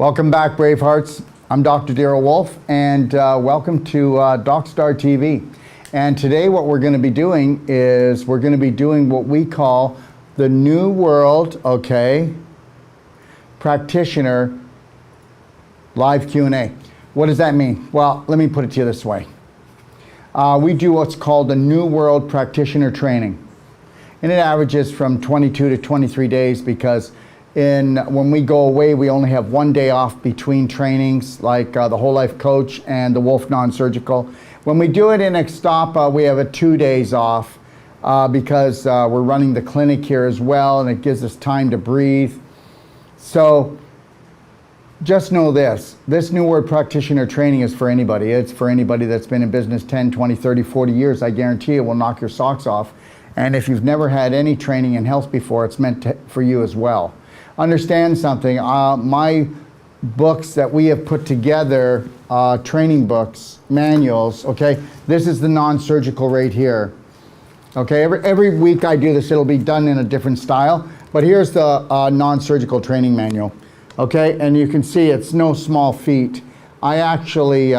Welcome back, Bravehearts. I'm Dr. Darryl Wolf, and welcome to DocStar TV. And today what we're going to be doing is we're going to be doing what we call the New World, Practitioner live Q&A. What does that mean? Well, let me put it to you this way. We do what's called the New World Practitioner training. And it averages from 22 to 23 days because when we go away, we only have 1 day off between trainings, like the Whole Life Coach and the Wolf Non-Surgical. When we do it in Ixtapa, we have 2 days off because we're running the clinic here as well, and it gives us time to breathe. So just know this New World Practitioner training is for anybody. It's for anybody that's been in business 10, 20, 30, 40 years. I guarantee it will knock your socks off. And if you've never had any training in health before, it's meant for you as well. Understand something, my books that we have put together, training books, manuals, this is the non-surgical right here. Every week I do this, it'll be done in a different style, but here's the non-surgical training manual, and you can see it's no small feat. I actually,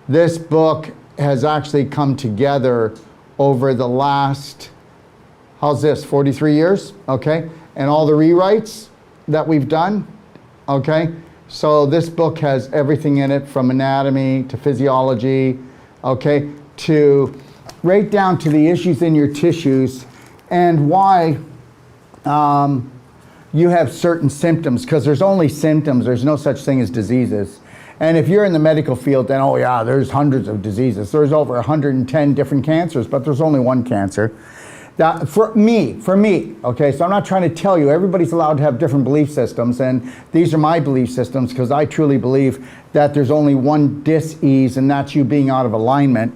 this book has actually come together over the last, 43 years, and all the rewrites that we've done, So this book has everything in it from anatomy to physiology, to right down to the issues in your tissues and why you have certain symptoms, because there's only symptoms, there's no such thing as diseases. And if you're in the medical field, then, oh yeah, there's hundreds of diseases. There's over 110 different cancers, but there's only one cancer. For me, so I'm not trying to tell you, everybody's allowed to have different belief systems, and these are my belief systems because I truly believe that there's only one dis-ease, and that's you being out of alignment.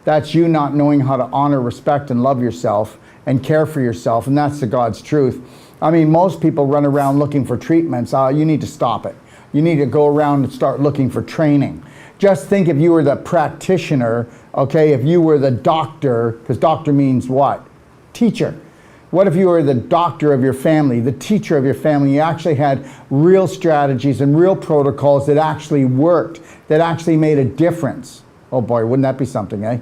That's you not knowing how to honor, respect, and love yourself and care for yourself, and that's the God's truth. I mean, most people run around looking for treatments. You need to stop it. You need to go around and start looking for training. Just think if you were the practitioner, if you were the doctor, because doctor means what? Teacher. What if you were the doctor of your family, the teacher of your family? You actually had real strategies and real protocols that actually worked, that actually made a difference. Oh boy, wouldn't that be something, eh?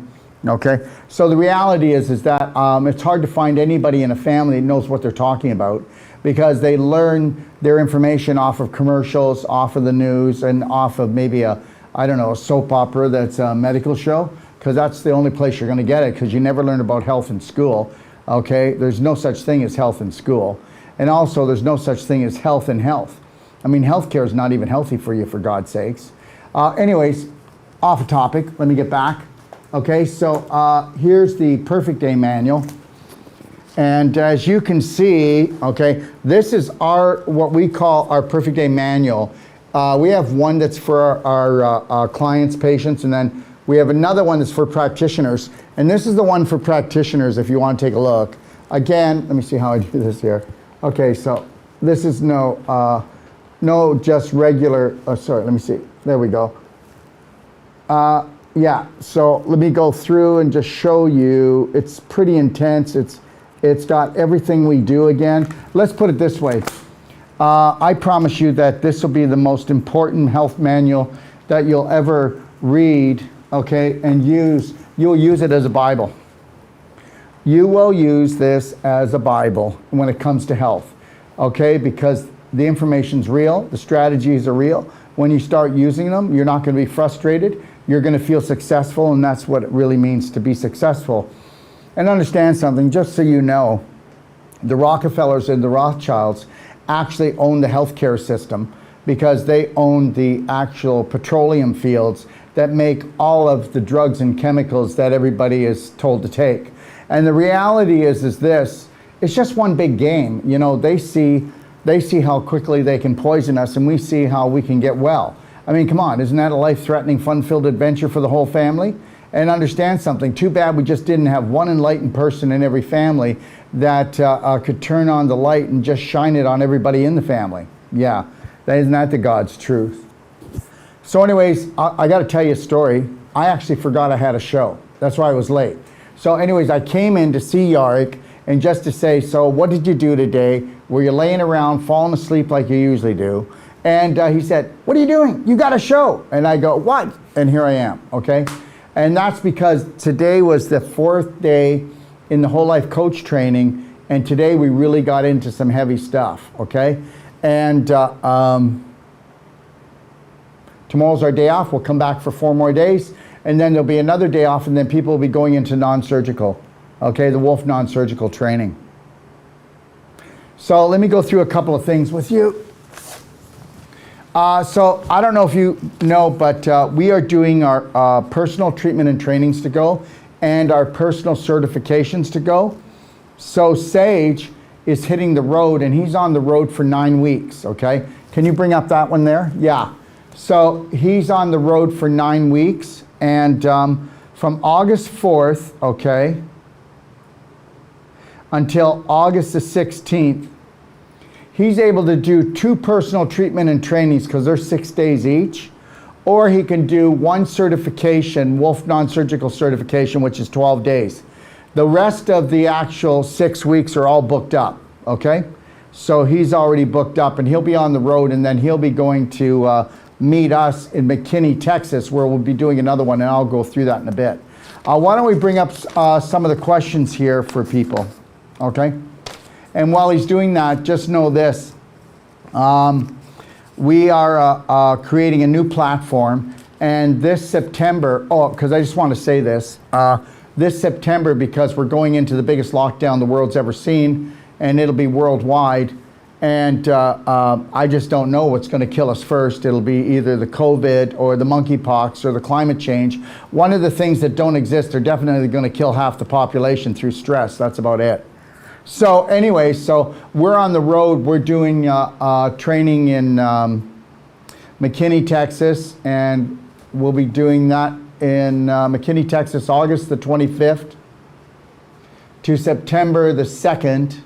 So the reality is that it's hard to find anybody in a family that knows what they're talking about, because they learn their information off of commercials, off of the news, and off of maybe a soap opera that's a medical show, because that's the only place you're going to get it, because you never learn about health in school. There's no such thing as health in school. And also, there's no such thing as health in health. I mean, healthcare is not even healthy for you, for God's sakes. Anyways, off a topic, let me get back. So here's the Perfect Day Manual. And as you can see, this is what we call our Perfect Day Manual. We have one that's for our clients, patients, and then we have another one that's for practitioners. And this is the one for practitioners if you want to take a look. Again, let me see how I do this here. So this is no just regular, sorry, let me see. There we go. So let me go through and just show you. It's pretty intense. It's got everything we do again. Let's put it this way. I promise you that this will be the most important health manual that you'll ever read, and use. You'll use it as a Bible. You will use this as a Bible when it comes to health, because the information's real, the strategies are real. When you start using them, you're not going to be frustrated. You're going to feel successful, and that's what it really means to be successful. And understand something, just so you know, the Rockefellers and the Rothschilds actually own the healthcare system, because they own the actual petroleum fields that make all of the drugs and chemicals that everybody is told to take. And the reality is this, it's just one big game. They see how quickly they can poison us, and we see how we can get well. I mean, come on, isn't that a life-threatening, fun-filled adventure for the whole family? And understand something, too bad we just didn't have one enlightened person in every family that could turn on the light and just shine it on everybody in the family. Yeah, isn't that the God's truth? So anyways, I got to tell you a story. I actually forgot I had a show. That's why I was late. So anyways, I came in to see Yarick, and just to say, so what did you do today? Were you laying around, falling asleep like you usually do? And he said, what are you doing? You got a show. And I go, what? And here I am, okay? And that's because today was the 4th day in the whole life coach training, and today we really got into some heavy stuff, okay? And tomorrow's our day off. We'll come back for 4 more days, and then there'll be another day off, and then people will be going into non-surgical, okay? The Wolf non-surgical training. So let me go through a couple of things with you. So I don't know if you know, but we are doing our personal treatment and trainings to go and our personal certifications to go. So Sage is hitting the road, and he's on the road for 9 weeks, okay? Can you bring up that one there? Yeah. So he's on the road for 9 weeks, and from August 4th, okay, until August the 16th, he's able to do 2 personal treatment and trainings because they're 6 days each, or he can do 1 certification, Wolf non-surgical certification, which is 12 days. The rest of the actual 6 weeks are all booked up, okay? So he's already booked up, and he'll be on the road, and then he'll be going to meet us in McKinney, Texas, where we'll be doing another one, and I'll go through that in a bit. Why don't we bring up some of the questions here for people, okay? And while he's doing that, just know this. We are creating a new platform, and this September, because I just want to say this, this September, because we're going into the biggest lockdown the world's ever seen, and it'll be worldwide, and I just don't know what's going to kill us first. It'll be either the COVID or the monkeypox or the climate change. One of the things that don't exist are definitely going to kill half the population through stress. That's about it. So anyway, so we're on the road. We're doing training in McKinney, Texas, and we'll be doing that in McKinney, Texas, August the 25th to September the 2nd,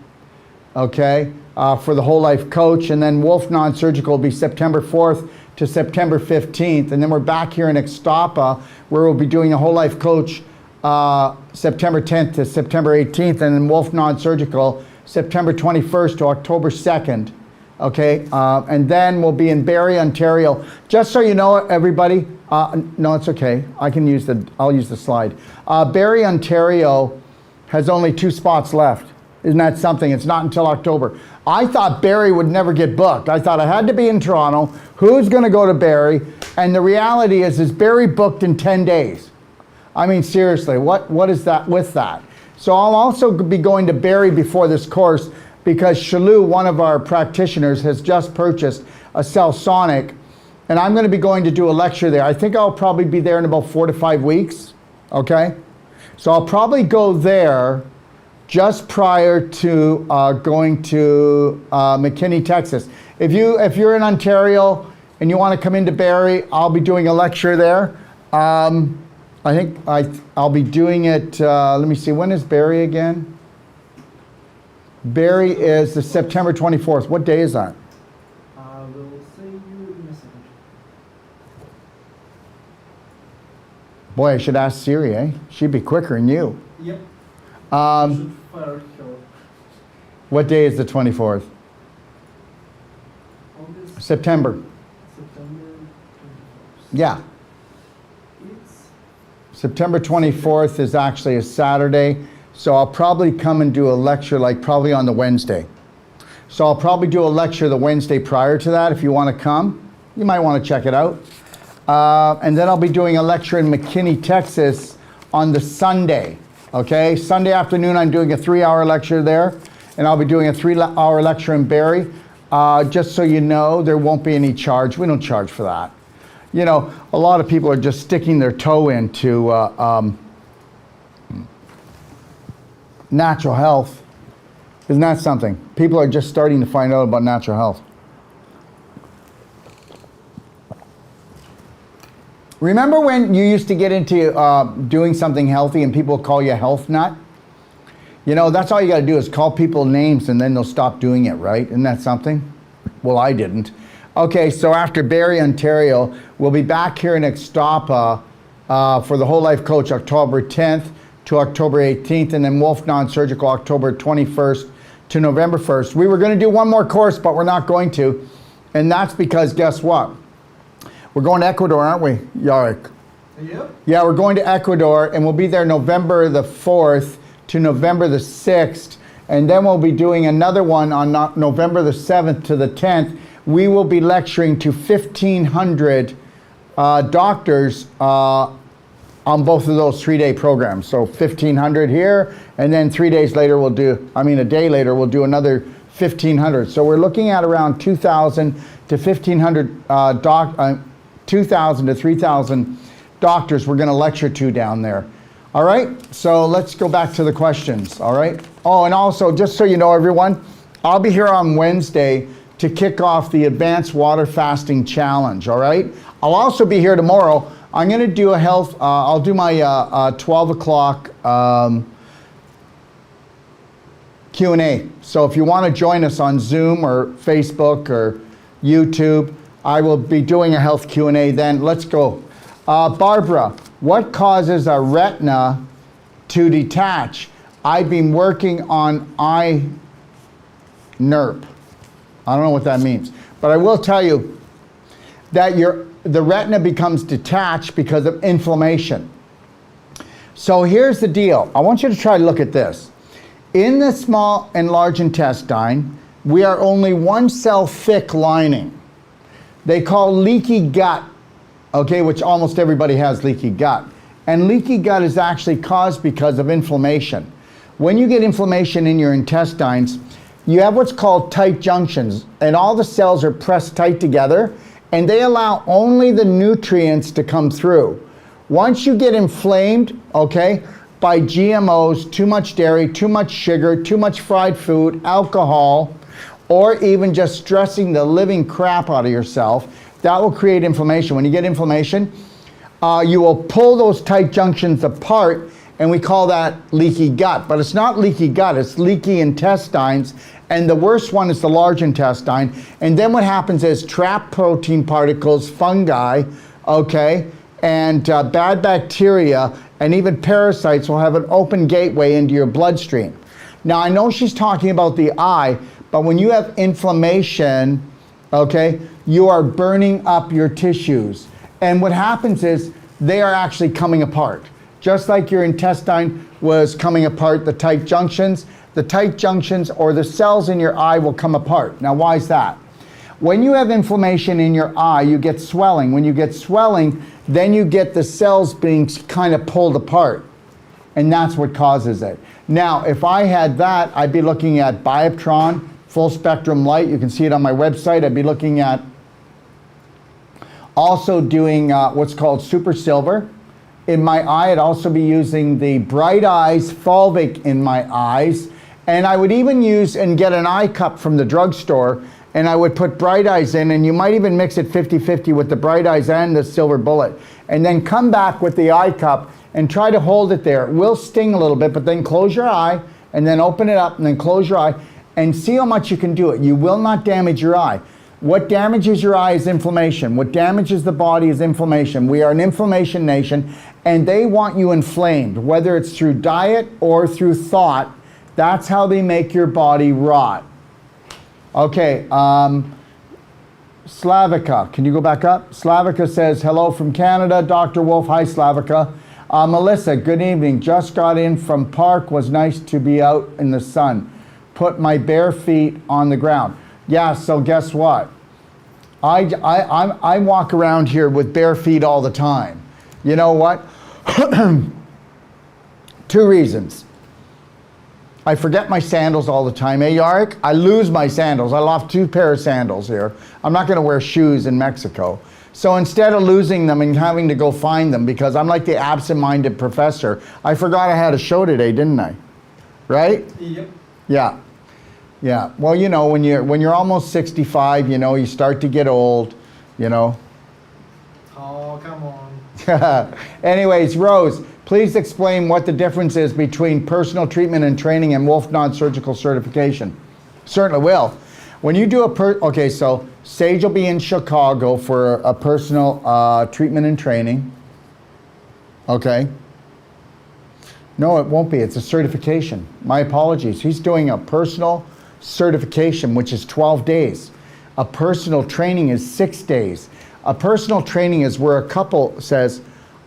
okay, for the whole life coach. And then Wolf non-surgical will be September 4th to September 15th. And then we're back here in Ixtapa, where we'll be doing a whole life coach September 10th to September 18th, and then Wolf non-surgical September 21st to October 2nd, okay? And then we'll be in Barrie, Ontario. Just so you know, everybody, no, it's okay. I'll use the slide. Barrie, Ontario has only 2 spots left. Isn't that something? It's not until October. I thought Barrie would never get booked. I thought I had to be in Toronto. Who's gonna go to Barrie? And the reality is Barrie booked in 10 days. I mean, seriously, what is that with that? So I'll also be going to Barrie before this course because Shalou, one of our practitioners, has just purchased a Cellsonic, and I'm going to be going to do a lecture there. I think I'll probably be there in about 4 to 5 weeks, okay? So I'll probably go there just prior to going to McKinney, Texas. If you're in Ontario and you want to come into Barrie, I'll be doing a lecture there. I think I'll be doing it, let me see, when is Barrie again? Barrie is the September 24th. What day is that? We'll say you in a second. Boy, I should ask Siri, eh? She'd be quicker than you. Yep. Should fire her. What day is the 24th? August, September. September 21st. Yeah. It's September 24th is actually a Saturday, so I'll probably come and do a lecture like probably on the Wednesday. So I'll probably do a lecture the Wednesday prior to that. If you want to come, you might want to check it out. And then I'll be doing a lecture in McKinney, Texas on the Sunday. Okay, Sunday afternoon I'm doing a 3-hour lecture there, and I'll be doing a 3-hour lecture in Barrie. Just so you know, there won't be any charge. We don't charge for that. You know, a lot of people are just sticking their toe into natural health. Isn't that something? People are just starting to find out about natural health. Remember when you used to get into doing something healthy and people call you a health nut? You know, that's all you got to do is call people names and then they'll stop doing it, right? Isn't that something? Well, I didn't. Okay, so after Barrie, Ontario, we'll be back here in Ixtapa for the Whole Life Coach October 10th to October 18th, and then Wolf Non-Surgical October 21st to November 1st. We were going to do one more course, but we're not going to. And that's because, guess what? We're going to Ecuador, aren't we, Yarek? Yep. Yeah, we're going to Ecuador, and we'll be there November the 4th to November the 6th. And then we'll be doing another one on November the 7th to the 10th. We will be lecturing to 1,500 doctors on both of those 3-day programs. So 1,500 here, and then 3 days later a day later, we'll do another 1,500. So we're looking at around 2,000 to 1,500 2,000 to 3,000 doctors we're going to lecture to down there. All right, so let's go back to the questions, all right? Oh, and also, just so you know, everyone, I'll be here on Wednesday to kick off the Advanced Water Fasting Challenge, all right? I'll also be here tomorrow. I'm going to do I'll do my 12 o'clock Q&A. So if you want to join us on Zoom or Facebook or YouTube, I will be doing a health Q&A then. Let's go. Barbara, what causes a retina to detach? I've been working on eye NERP. I don't know what that means, but I will tell you that the retina becomes detached because of inflammation. So here's the deal. I want you to try to look at this. In the small and large intestine, we are only one cell thick lining. They call leaky gut, okay, which almost everybody has leaky gut. And leaky gut is actually caused because of inflammation. When you get inflammation in your intestines, you have what's called tight junctions, and all the cells are pressed tight together, and they allow only the nutrients to come through. Once you get inflamed, okay, by GMOs, too much dairy, too much sugar, too much fried food, alcohol, or even just stressing the living crap out of yourself, that will create inflammation. When you get inflammation, you will pull those tight junctions apart, and we call that leaky gut. But it's not leaky gut, it's leaky intestines, and the worst one is the large intestine. And then what happens is trapped protein particles, fungi, okay, and bad bacteria, and even parasites will have an open gateway into your bloodstream. Now, I know she's talking about the eye, but when you have inflammation, okay, you are burning up your tissues. And what happens is they are actually coming apart. Just like your intestine was coming apart, the tight junctions or the cells in your eye will come apart. Now, why is that? When you have inflammation in your eye, you get swelling. When you get swelling, then you get the cells being kind of pulled apart. And that's what causes it. Now, if I had that, I'd be looking at Bioptron, full spectrum light. You can see it on my website. I'd be looking at also doing what's called super silver in my eye. I'd also be using the Bright Eyes Fulvic in my eyes. And I would even use and get an eye cup from the drugstore, and I would put Bright Eyes in, and you might even mix it 50-50 with the Bright Eyes and the Silver Bullet. And then come back with the eye cup and try to hold it there. It will sting a little bit, but then close your eye, and then open it up, and then close your eye, and see how much you can do it. You will not damage your eye. What damages your eye is inflammation. What damages the body is inflammation. We are an inflammation nation, and they want you inflamed, whether it's through diet or through thought. That's how they make your body rot. Okay, Slavica, can you go back up? Slavica says, hello from Canada. Dr. Wolf, hi Slavica. Melissa, good evening. Just got in from park. Was nice to be out in the sun. Put my bare feet on the ground. Yeah, so guess what? I walk around here with bare feet all the time. You know what? 2 reasons. I forget my sandals all the time. Hey, Yarek, I lose my sandals. I lost 2 pair of sandals here. I'm not going to wear shoes in Mexico. So instead of losing them and having to go find them, because I'm like the absent-minded professor, I forgot I had a show today, didn't I? Right? Yep. Yeah. Yeah. Well, you know, when you're almost 65, you know, you start to get old, you know. Oh, come on. Anyways, Rose, please explain what the difference is between personal treatment and training and Wolf non-surgical certification. Certainly will. When you do okay, so Sage will be in Chicago for a personal treatment and training. Okay. No, it won't be. It's a certification. My apologies. He's doing a personal certification, which is 12 days. A personal training is 6 days. A personal training is where a couple says,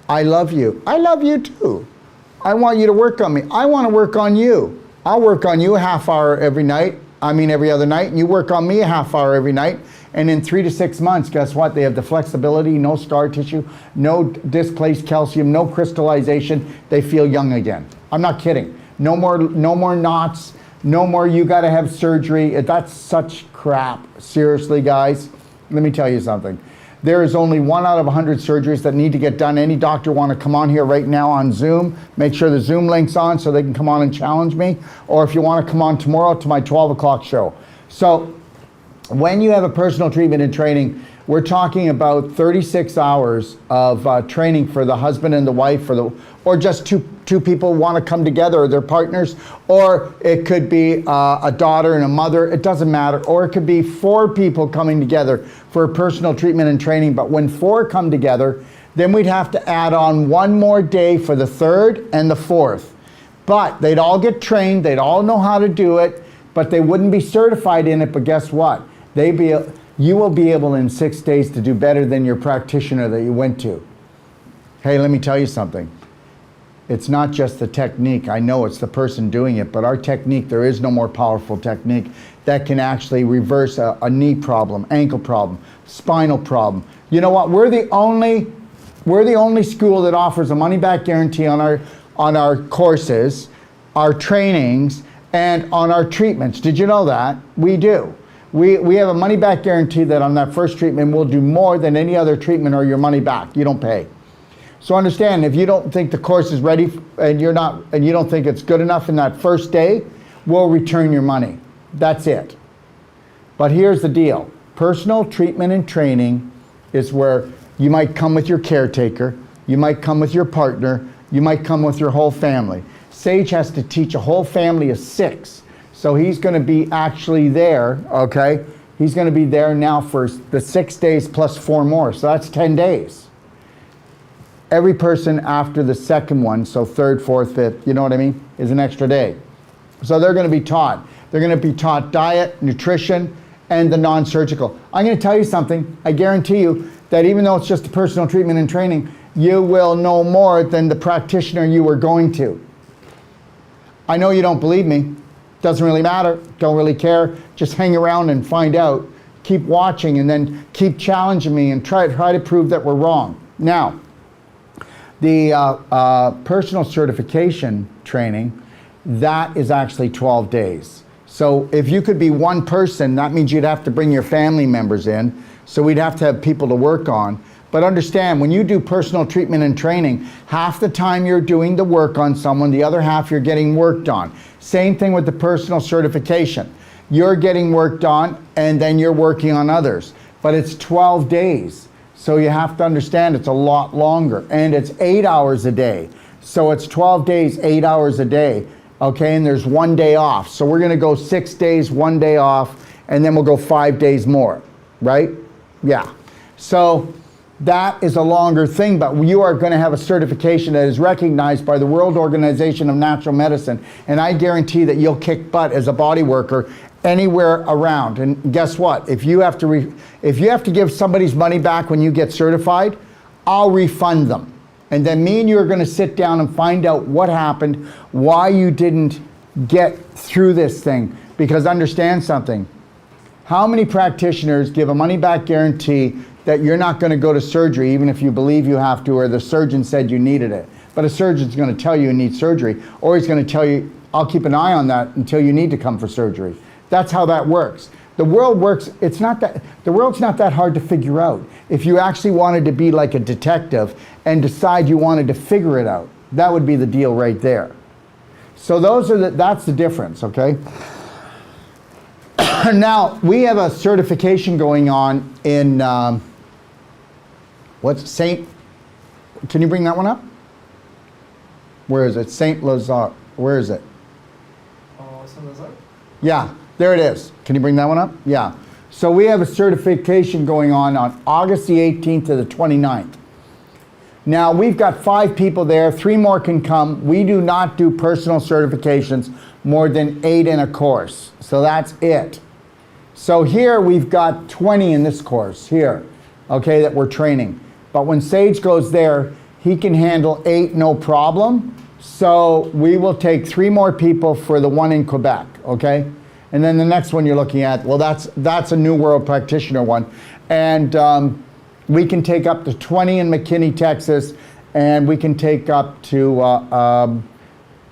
I love you. I love you too. I want you to work on me. I want to work on you. I'll work on you a half hour every other night, and you work on me a half hour every night. And in 3 to 6 months, guess what? They have the flexibility, no scar tissue, no displaced calcium, no crystallization. They feel young again. I'm not kidding. No more knots. No more you got to have surgery. That's such crap. Seriously, guys, let me tell you something. There is only 1 out of 100 surgeries that need to get done. Any doctor want to come on here right now on Zoom, make sure the Zoom link's on so they can come on and challenge me. Or if you want to come on tomorrow to my 12 o'clock show. So when you have a personal treatment and training, we're talking about 36 hours of training for the husband and the wife, or just two people want to come together, or their partners, or it could be a daughter and a mother. It doesn't matter. Or it could be 4 people coming together for a personal treatment and training. But when 4 come together, then we'd have to add on 1 more day for the 3rd and the 4th. But they'd all get trained. They'd all know how to do it, but they wouldn't be certified in it. But guess what? You will be able in 6 days to do better than your practitioner that you went to. Hey, let me tell you something. It's not just the technique. I know it's the person doing it, but our technique, there is no more powerful technique that can actually reverse a knee problem, ankle problem, spinal problem. You know what? We're the only school that offers a money-back guarantee on our courses, our trainings, and on our treatments. Did you know that? We do. We have a money-back guarantee that on that first treatment we'll do more than any other treatment, or your money back. You don't pay. So understand, if you don't think the course is ready and you don't think it's good enough in that first day, we'll return your money. That's it. But here's the deal. Personal treatment and training is where you might come with your caretaker, you might come with your partner, you might come with your whole family. Sage has to teach a whole family of 6. So he's going to be actually there, okay? He's going to be there now for the 6 days plus 4 more. So that's 10 days. Every person after the second one, so 3rd, 4th, 5th, you know what I mean, is an extra day. So they're going to be taught. They're going to be taught diet, nutrition, and the non-surgical. I'm going to tell you something. I guarantee you that even though it's just a personal treatment and training, you will know more than the practitioner you were going to. I know you don't believe me. Doesn't really matter. Don't really care. Just hang around and find out. Keep watching and then keep challenging me and try to prove that we're wrong. Now, the personal certification training, that is actually 12 days. So if you could be 1 person, that means you'd have to bring your family members in. So we'd have to have people to work on. But understand, when you do personal treatment and training, half the time you're doing the work on someone, the other half you're getting worked on. Same thing with the personal certification. You're getting worked on and then you're working on others. But it's 12 days. So you have to understand it's a lot longer. And it's 8 hours a day. So it's 12 days, 8 hours a day. Okay, and there's 1 day off. So we're gonna go 6 days, 1 day off, and then we'll go 5 days more, right? Yeah. So that is a longer thing, but you are going to have a certification that is recognized by the World Organization of Natural Medicine, and I guarantee that you'll kick butt as a body worker anywhere around. And guess what? If you have to give somebody's money back when you get certified, I'll refund them. And then me and you are going to sit down and find out what happened, why you didn't get through this thing. Because understand something. How many practitioners give a money-back guarantee that you're not going to go to surgery even if you believe you have to, or the surgeon said you needed it? But a surgeon's going to tell you need surgery, or he's going to tell you, I'll keep an eye on that until you need to come for surgery. That's how that works. The world works, the world's not that hard to figure out. If you actually wanted to be like a detective and decide you wanted to figure it out, that would be the deal right there. So that's the difference, okay? Now, we have a certification going on in, can you bring that one up? Where is it? Saint Lazare. Where is it? Saint Lazare? Yeah, there it is. Can you bring that one up? Yeah. So we have a certification going on August the 18th to the 29th. Now, we've got 5 people there. 3 more can come. We do not do personal certifications more than 8 in a course. So that's it. So here we've got 20 in this course here, okay, that we're training. But when Sage goes there, he can handle 8 no problem. So we will take 3 more people for the one in Quebec, okay? And then the next one you're looking at, well, that's a New World Practitioner one. And we can take up to 20 in McKinney, Texas, and we can take up to,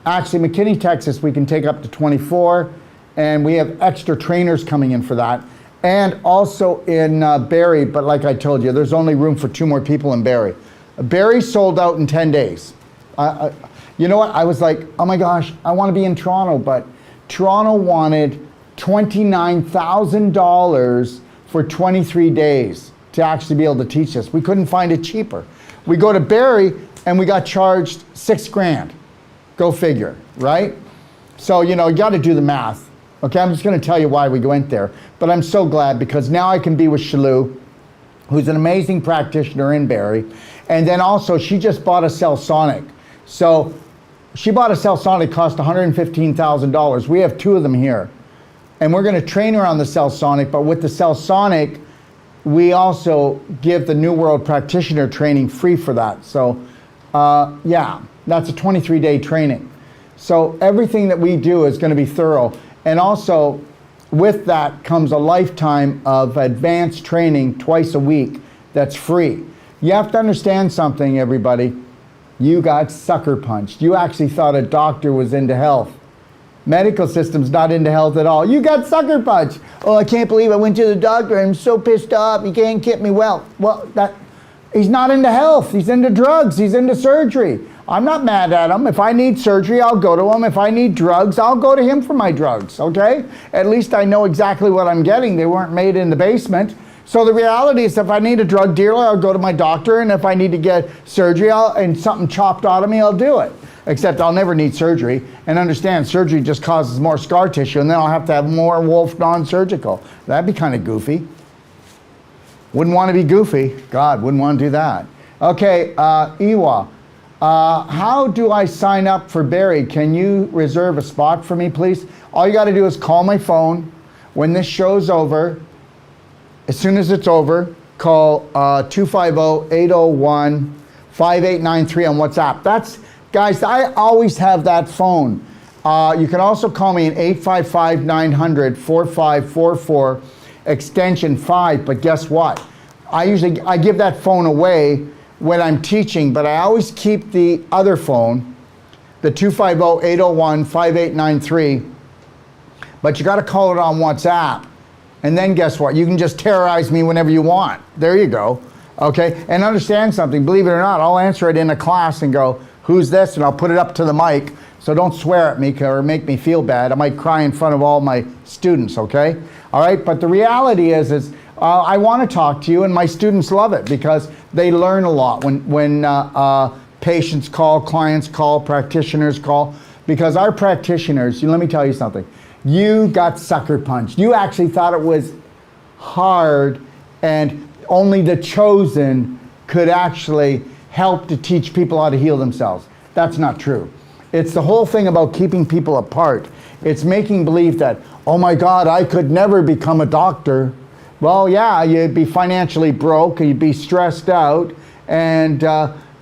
actually McKinney, Texas, we can take up to 24, and we have extra trainers coming in for that. And also in Barrie, but like I told you, there's only room for 2 more people in Barrie. Barrie sold out in 10 days. You know what, I was like, oh my gosh, I want to be in Toronto, but Toronto wanted $29,000 for 23 days to actually be able to teach us. We couldn't find it cheaper. We go to Barrie and we got charged $6,000. Go figure, right? So, you know, you got to do the math. Okay, I'm just going to tell you why we went there. But I'm so glad because now I can be with Shalou, who's an amazing practitioner in Barrie. And then also, she just bought a Cellsonic. So she bought a Cellsonic, cost $115,000. We have 2 of them here. And we're going to train her on the Cellsonic, but with the Cellsonic, we also give the New World Practitioner training free for that. So yeah, that's a 23-day training. So everything that we do is going to be thorough. And also with that comes a lifetime of advanced training twice a week that's free. You have to understand something, everybody. You got sucker punched. You actually thought a doctor was into health. Medical system's not into health at all. You got sucker punched. Oh, I can't believe I went to the doctor. I'm so pissed off. He can't get me well. Well, he's not into health. He's into drugs. He's into surgery. I'm not mad at him. If I need surgery, I'll go to him. If I need drugs, I'll go to him for my drugs, okay? At least I know exactly what I'm getting. They weren't made in the basement. So the reality is if I need a drug dealer, I'll go to my doctor. And if I need to get surgery and something chopped out of me, I'll do it. Except I'll never need surgery. And understand, surgery just causes more scar tissue, and then I'll have to have more wolf non-surgical. That'd be kind of goofy. Wouldn't want to be goofy. God, wouldn't want to do that. Okay, Iwa, how do I sign up for Barrie? Can you reserve a spot for me, please? All you got to do is call my phone. When this show's over, as soon as it's over, call 250-801-5893 on WhatsApp. Guys, I always have that phone. You can also call me at 855-900-4544, extension 5, but guess what? I give that phone away when I'm teaching, but I always keep the other phone, the 250-801-5893, but you gotta call it on WhatsApp. And then guess what? You can just terrorize me whenever you want. There you go, okay? And understand something, believe it or not, I'll answer it in a class and go, who's this? And I'll put it up to the mic, so don't swear at me or make me feel bad. I might cry in front of all my students, okay? All right, but the reality is I want to talk to you, and my students love it because they learn a lot when patients call, clients call, practitioners call, because our practitioners, let me tell you something, you got sucker punched. You actually thought it was hard and only the chosen could actually help to teach people how to heal themselves. That's not true. It's the whole thing about keeping people apart. It's making believe that, oh my God, I could never become a doctor. Well, yeah, you'd be financially broke, you'd be stressed out, and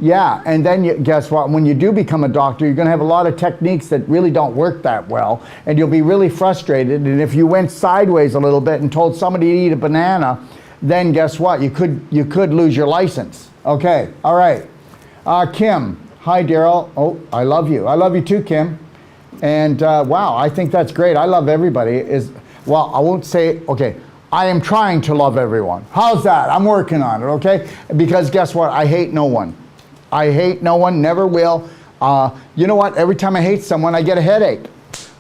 yeah, and then guess what? When you do become a doctor, you're gonna have a lot of techniques that really don't work that well, and you'll be really frustrated, and if you went sideways a little bit and told somebody to eat a banana, then guess what? You could lose your license. Okay, all right. Kim, hi Daryl. Oh, I love you. I love you too, Kim. And wow, I think that's great. I love everybody. Well, I won't say, okay, I am trying to love everyone. How's that? I'm working on it, okay? Because guess what? I hate no one. I hate no one, never will. You know what? Every time I hate someone, I get a headache.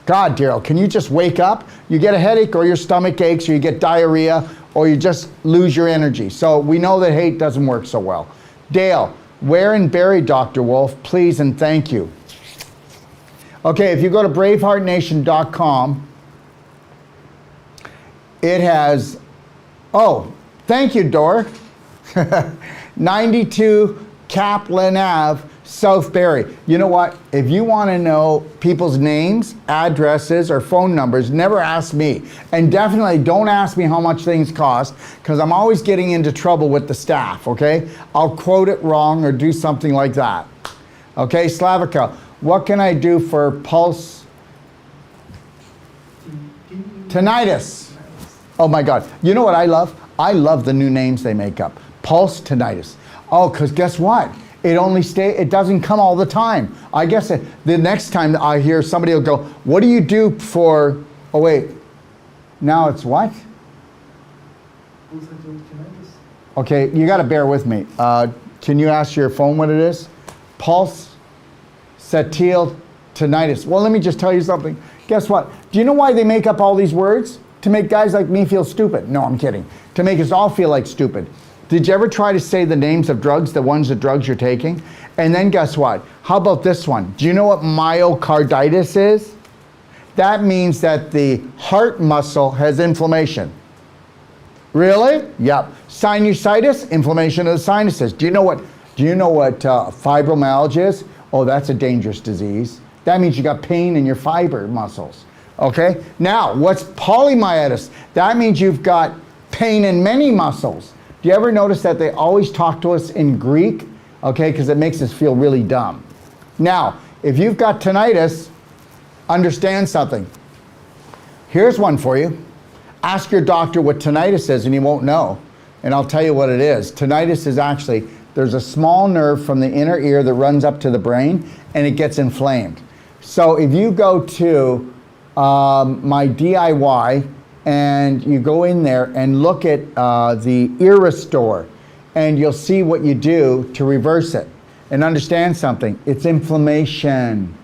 God, Daryl, can you just wake up? You get a headache or your stomach aches or you get diarrhea or you just lose your energy. So we know that hate doesn't work so well. Dale, where in Barrie, Dr. Wolf, please and thank you. Okay, if you go to braveheartnation.com, it has, oh, thank you, Dor. 92 Kaplan Ave, South Barrie. You know what? If you want to know people's names, addresses, or phone numbers, never ask me. And definitely don't ask me how much things cost, because I'm always getting into trouble with the staff, okay? I'll quote it wrong or do something like that. Okay, Slavica, what can I do for pulse tinnitus? Oh my God. You know what I love? I love the new names they make up. Pulse tinnitus. Oh, because guess what? It doesn't come all the time. I guess the next time I hear somebody will go, what do you do for, oh wait, now it's what? Okay, you got to bear with me. Can you ask your phone what it is? Pulse cetil tinnitus. Well, let me just tell you something. Guess what? Do you know why they make up all these words? To make guys like me feel stupid. No, I'm kidding. To make us all feel like stupid. Did you ever try to say the names of drugs, the drugs you're taking? And then guess what? How about this one? Do you know what myocarditis is? That means that the heart muscle has inflammation. Really? Yep. Sinusitis, inflammation of the sinuses. Do you know what fibromyalgia is? Oh, that's a dangerous disease. That means you got pain in your fiber muscles. Okay? Now, what's polymyelitis? That means you've got pain in many muscles. Do you ever notice that they always talk to us in Greek? Okay, because it makes us feel really dumb. Now, if you've got tinnitus, understand something. Here's one for you. Ask your doctor what tinnitus is and he won't know. And I'll tell you what it is. Tinnitus is actually, there's a small nerve from the inner ear that runs up to the brain and it gets inflamed. So if you go to my DIY, and you go in there and look at the ear restore, and you'll see what you do to reverse it. And understand something, it's inflammation.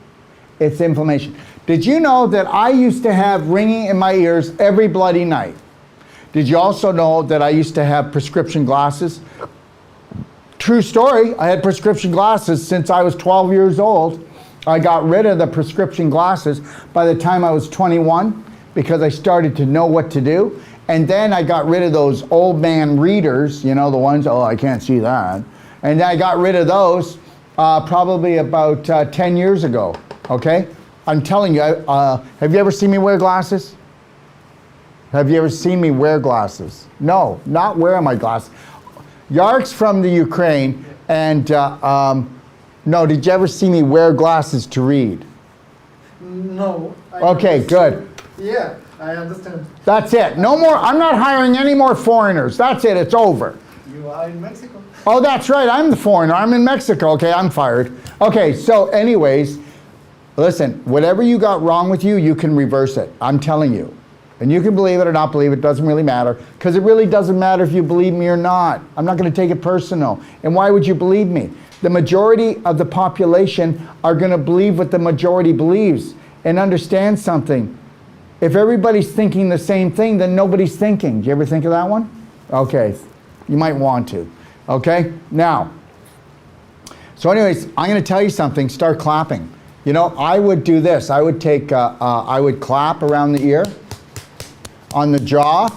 It's inflammation. Did you know that I used to have ringing in my ears every bloody night? Did you also know that I used to have prescription glasses? True story, I had prescription glasses since I was 12 years old. I got rid of the prescription glasses by the time I was 21. Because I started to know what to do. And then I got rid of those old man readers, you know, the ones, oh, I can't see that. And then I got rid of those probably about 10 years ago, okay? I'm telling you, have you ever seen me wear glasses? Have you ever seen me wear glasses? No, not wearing my glasses. Yark's from the Ukraine, and no, did you ever see me wear glasses to read? No. Okay, good. Yeah, I understand. That's it. No more. I'm not hiring any more foreigners. That's it. It's over. You are in Mexico. Oh, that's right. I'm the foreigner. I'm in Mexico. Okay, I'm fired. Okay, so anyways, listen, whatever you got wrong with you, you can reverse it. I'm telling you. And you can believe it or not believe it. Doesn't really matter. Because it really doesn't matter if you believe me or not. I'm not going to take it personal. And why would you believe me? The majority of the population are going to believe what the majority believes. And understand something. If everybody's thinking the same thing, then nobody's thinking. Do you ever think of that one? Okay, you might want to. Okay, now, so anyways, I'm going to tell you something. Start clapping. You know, I would do this. I would take, I would clap around the ear, on the jaw,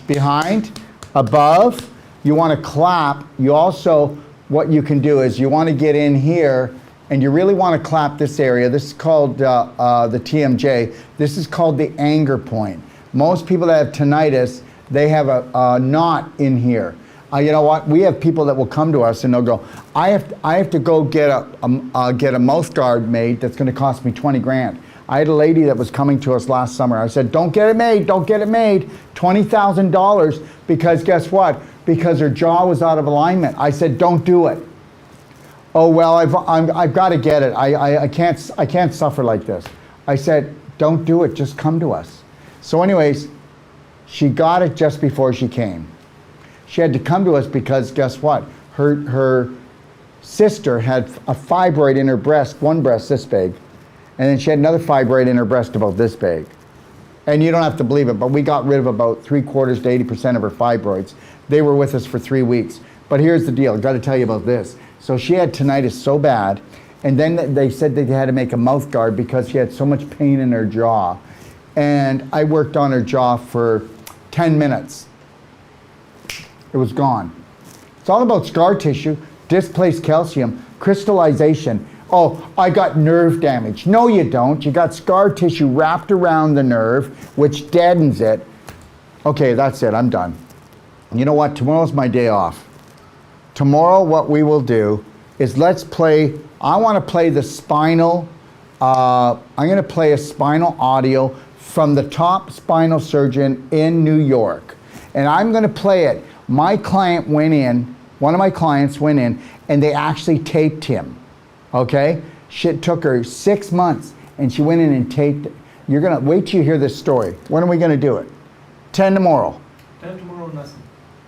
behind, above. You want to clap. You also, what you can do is you want to get in here. And you really want to clap this area. This is called the TMJ. This is called the anger point. Most people that have tinnitus, they have a knot in here. You know what? We have people that will come to us and they'll go, I have to go get a mouth guard made that's going to cost me 20 grand. I had a lady that was coming to us last summer. I said, don't get it made, don't get it made. $20,000 because guess what? Because her jaw was out of alignment. I said, don't do it. Oh, well, I've got to get it. I can't suffer like this. I said, don't do it, just come to us. So anyways, she got it just before she came. She had to come to us because guess what? Her sister had a fibroid in her breast, one breast this big, and then she had another fibroid in her breast about this big. And you don't have to believe it, but we got rid of about 3/4 to 80% of her fibroids. They were with us for 3 weeks. But here's the deal, I've got to tell you about this. So she had tinnitus so bad, and then they said that they had to make a mouth guard because she had so much pain in her jaw. And I worked on her jaw for 10 minutes. It was gone. It's all about scar tissue. displaced calcium, crystallization. Oh, I got nerve damage. No, you don't. You got scar tissue wrapped around the nerve, which deadens it. Okay, that's it. I'm done. You know what? Tomorrow's my day off. Tomorrow, what we will do is let's play. I want to play the spinal. I'm going to play a spinal audio from the top spinal surgeon in New York. And I'm going to play it. My client went in, one of my clients went in, and they actually taped him. Okay? Shit took her 6 months, and she went in and taped it. You're going to wait till you hear this story. When are we going to do it? 10 tomorrow. 10 tomorrow, nothing.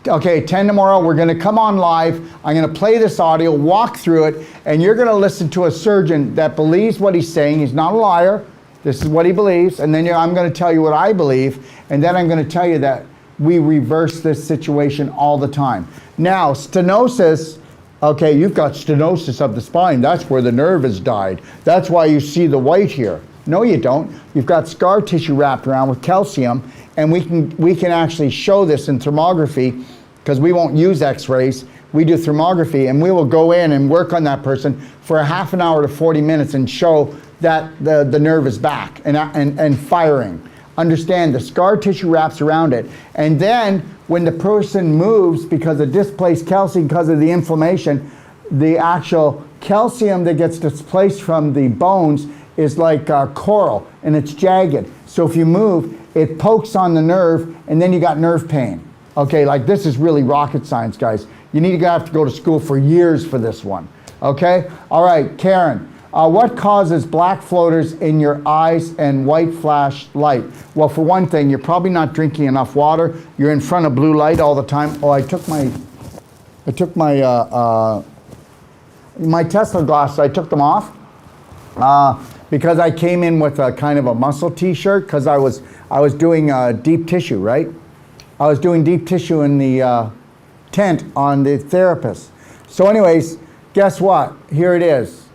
Okay, 10 tomorrow, we're gonna come on live. I'm gonna play this audio, walk through it, and you're gonna listen to a surgeon that believes what he's saying. He's not a liar. This is what he believes. And then I'm gonna tell you what I believe. And then I'm gonna tell you that we reverse this situation all the time. Now, stenosis, okay, you've got stenosis of the spine. That's where the nerve has died. That's why you see the white here. No, you don't. You've got scar tissue wrapped around with calcium, and we can actually show this in thermography, because we won't use x-rays. We do thermography, and we will go in and work on that person for a half an hour to 40 minutes and show that the nerve is back and firing. Understand, the scar tissue wraps around it. And then when the person moves, because of displaced calcium, because of the inflammation, the actual calcium that gets displaced from the bones is like coral, and it's jagged. So if you move, it pokes on the nerve, and then you got nerve pain. Okay, like this is really rocket science, guys. You need to have to go to school for years for this one. Okay? All right, Karen. What causes black floaters in your eyes and white flash light? Well, for one thing, you're probably not drinking enough water. You're in front of blue light all the time. Oh, I took my Tesla glasses. I took them off because I came in with a kind of a muscle T-shirt, because I was doing deep tissue, right? I was doing deep tissue in the tent on the therapist. So anyways, guess what? Here it is.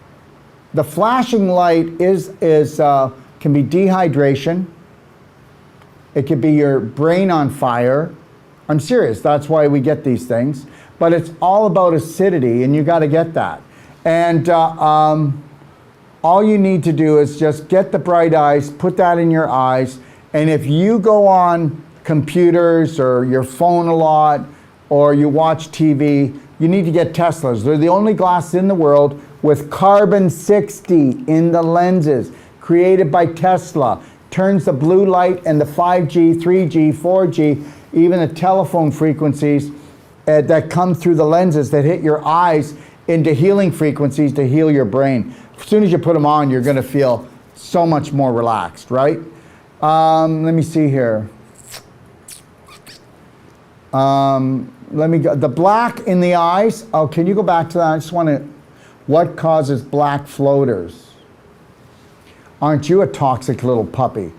The flashing light can be dehydration. It could be your brain on fire. I'm serious, that's why we get these things. But it's all about acidity, and you gotta get that. And all you need to do is just get the bright eyes, put that in your eyes, and if you go on computers or your phone a lot, or you watch TV, you need to get Teslas. They're the only glasses in the world with carbon 60 in the lenses, created by Tesla. Turns the blue light and the 5G, 3G, 4G, even the telephone frequencies that come through the lenses that hit your eyes into healing frequencies to heal your brain. As soon as you put them on, you're gonna feel so much more relaxed, right? Let me see here. Let me go. The black in the eyes. Oh, can you go back to that? I just want to. What causes black floaters? Aren't you a toxic little puppy?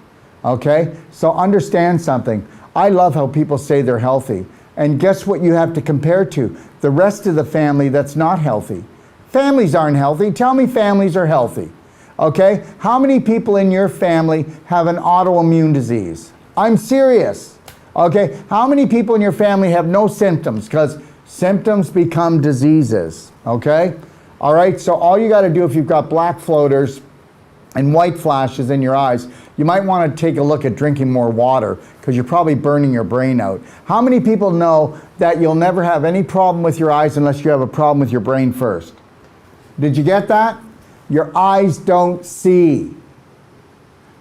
Okay? So understand something. I love how people say they're healthy. And guess what you have to compare to? The rest of the family that's not healthy. Families aren't healthy. Tell me families are healthy. Okay? How many people in your family have an autoimmune disease? I'm serious. Okay? How many people in your family have no symptoms? Because symptoms become diseases. Okay? All right? So all you got to do if you've got black floaters and white flashes in your eyes, you might want to take a look at drinking more water, because you're probably burning your brain out. How many people know that you'll never have any problem with your eyes unless you have a problem with your brain first? Did you get that? Your eyes don't see.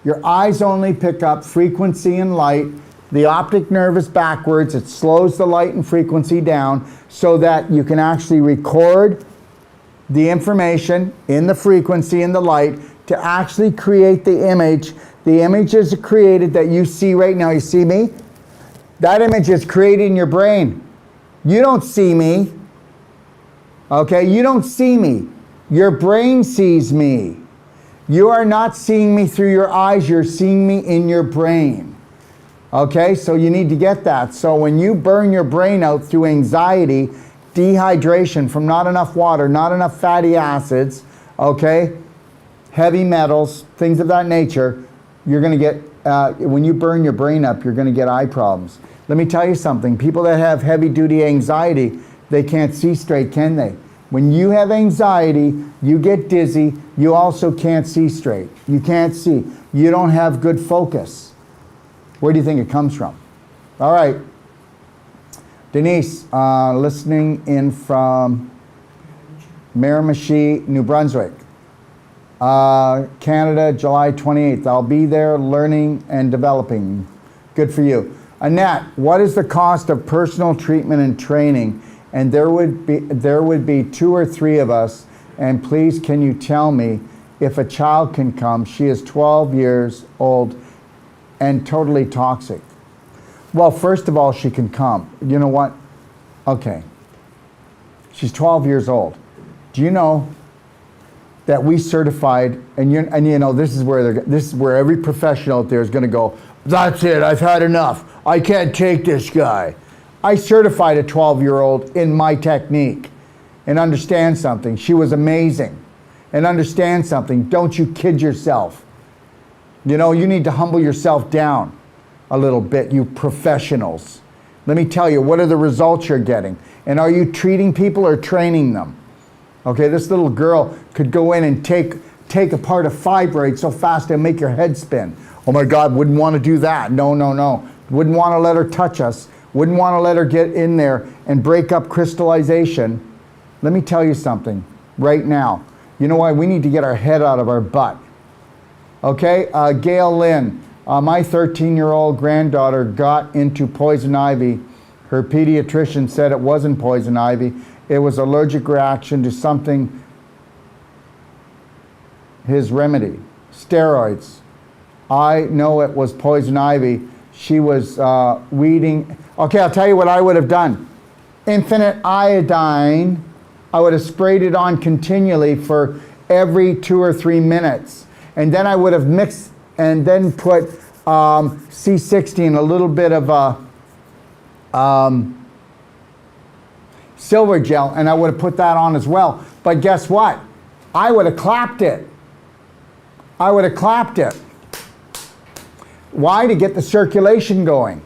Your eyes only pick up frequency and light. The optic nerve is backwards. It slows the light and frequency down so that you can actually record the information in the frequency and the light to actually create the image. The image is created that you see right now. You see me? That image is created in your brain. You don't see me. Okay? You don't see me. Your brain sees me. You are not seeing me through your eyes. You're seeing me in your brain. Okay? So you need to get that. So when you burn your brain out through anxiety, dehydration from not enough water, not enough fatty acids, okay, heavy metals, things of that nature, you're going to get, when you burn your brain up, you're going to get eye problems. Let me tell you something. People that have heavy-duty anxiety, they can't see straight, can they? When you have anxiety, you get dizzy, you also can't see straight. You can't see. You don't have good focus. Where do you think it comes from? All right. Denise, listening in from Miramichi, New Brunswick. Canada, July 28th. I'll be there learning and developing. Good for you. Annette, what is the cost of personal treatment and training? And there would be 2 or 3 of us. And please, can you tell me if a child can come? She is 12 years old and totally toxic. Well, first of all, she can come. You know what? Okay. She's 12 years old. Do you know that we certified, and you know, this is where every professional out there is going to go, that's it, I've had enough. I can't take this guy. I certified a 12-year-old in my technique. And understand something, she was amazing. And understand something, don't you kid yourself. You know, you need to humble yourself down a little bit, you professionals. Let me tell you, what are the results you're getting? And are you treating people or training them? Okay, this little girl could go in and take apart a fibroid so fast it'll make your head spin. Oh my God, wouldn't want to do that. No. Wouldn't want to let her touch us. Wouldn't want to let her get in there and break up crystallization. Let me tell you something right now. You know why? We need to get our head out of our butt. Okay, Gail Lynn, my 13-year-old granddaughter got into poison ivy. Her pediatrician said it wasn't poison ivy. It was allergic reaction to something, his remedy, steroids. I know it was poison ivy. She was weeding. Okay, I'll tell you what I would have done. Infinite iodine, I would have sprayed it on continually for every 2 or 3 minutes. And then I would have mixed and then put C60 and a little bit of silver gel, and I would have put that on as well. But guess what? I would have clapped it. I would have clapped it. Why? To get the circulation going.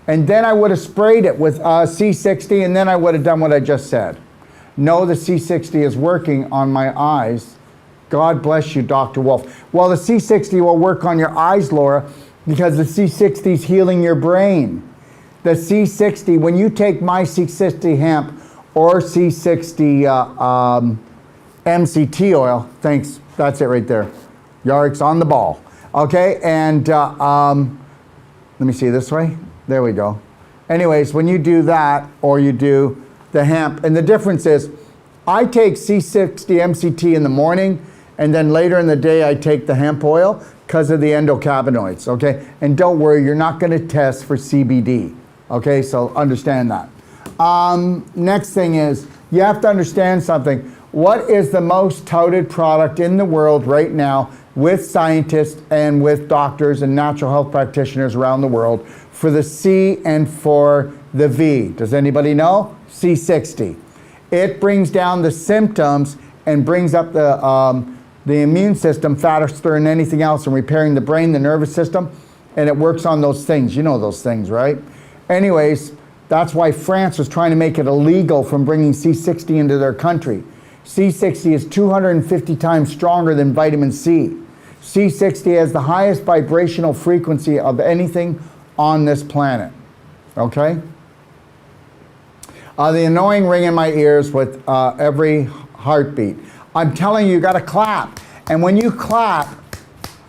And then I would have sprayed it with C60, and then I would have done what I just said. No, the C60 is working on my eyes. God bless you, Dr. Wolf. Well, the C60 will work on your eyes, Laura, because the C60 is healing your brain. The C60, when you take my C60 hemp or C60 MCT oil, thanks, that's it right there. Yarik's on the ball. Okay, and let me see this way. There we go. Anyways, when you do that, or you do the hemp, and the difference is, I take C60 MCT in the morning, and then later in the day I take the hemp oil because of the endocannabinoids, okay? And don't worry, you're not going to test for CBD, okay? So understand that. Next thing is, you have to understand something. What is the most touted product in the world right now with scientists and with doctors and natural health practitioners around the world for the C and for the V? Does anybody know? C60. It brings down the symptoms and brings up the immune system faster than anything else and repairing the brain, the nervous system, and it works on those things. You know those things, right? Anyways, that's why France was trying to make it illegal from bringing C60 into their country. C60 is 250 times stronger than vitamin C. C60 has the highest vibrational frequency of anything on this planet, okay? The annoying ring in my ears with every heartbeat. I'm telling you, you gotta clap. And when you clap,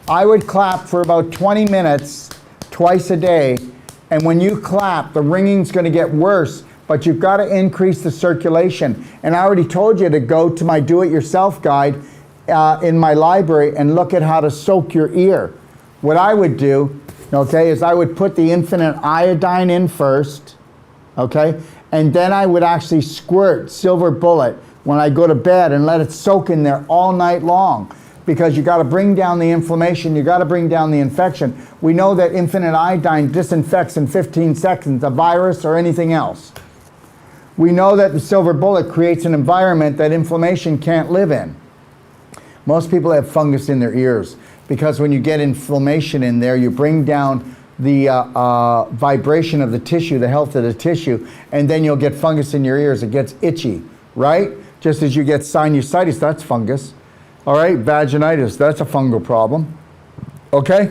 I would clap for about 20 minutes twice a day. And when you clap, the ringing's gonna get worse, but you've gotta increase the circulation. And I already told you to go to my do-it-yourself guide in my library and look at how to soak your ear. What I would do, okay, is I would put the infinite iodine in first, okay? And then I would actually squirt silver bullet when I go to bed and let it soak in there all night long, because you got to bring down the inflammation, you got to bring down the infection. We know that infinite iodine disinfects in 15 seconds a virus or anything else. We know that the silver bullet creates an environment that inflammation can't live in. Most people have fungus in their ears because when you get inflammation in there, you bring down the vibration of the tissue, the health of the tissue, and then you'll get fungus in your ears. It gets itchy, right? Just as you get sinusitis, that's fungus. All right, vaginitis, that's a fungal problem. Okay?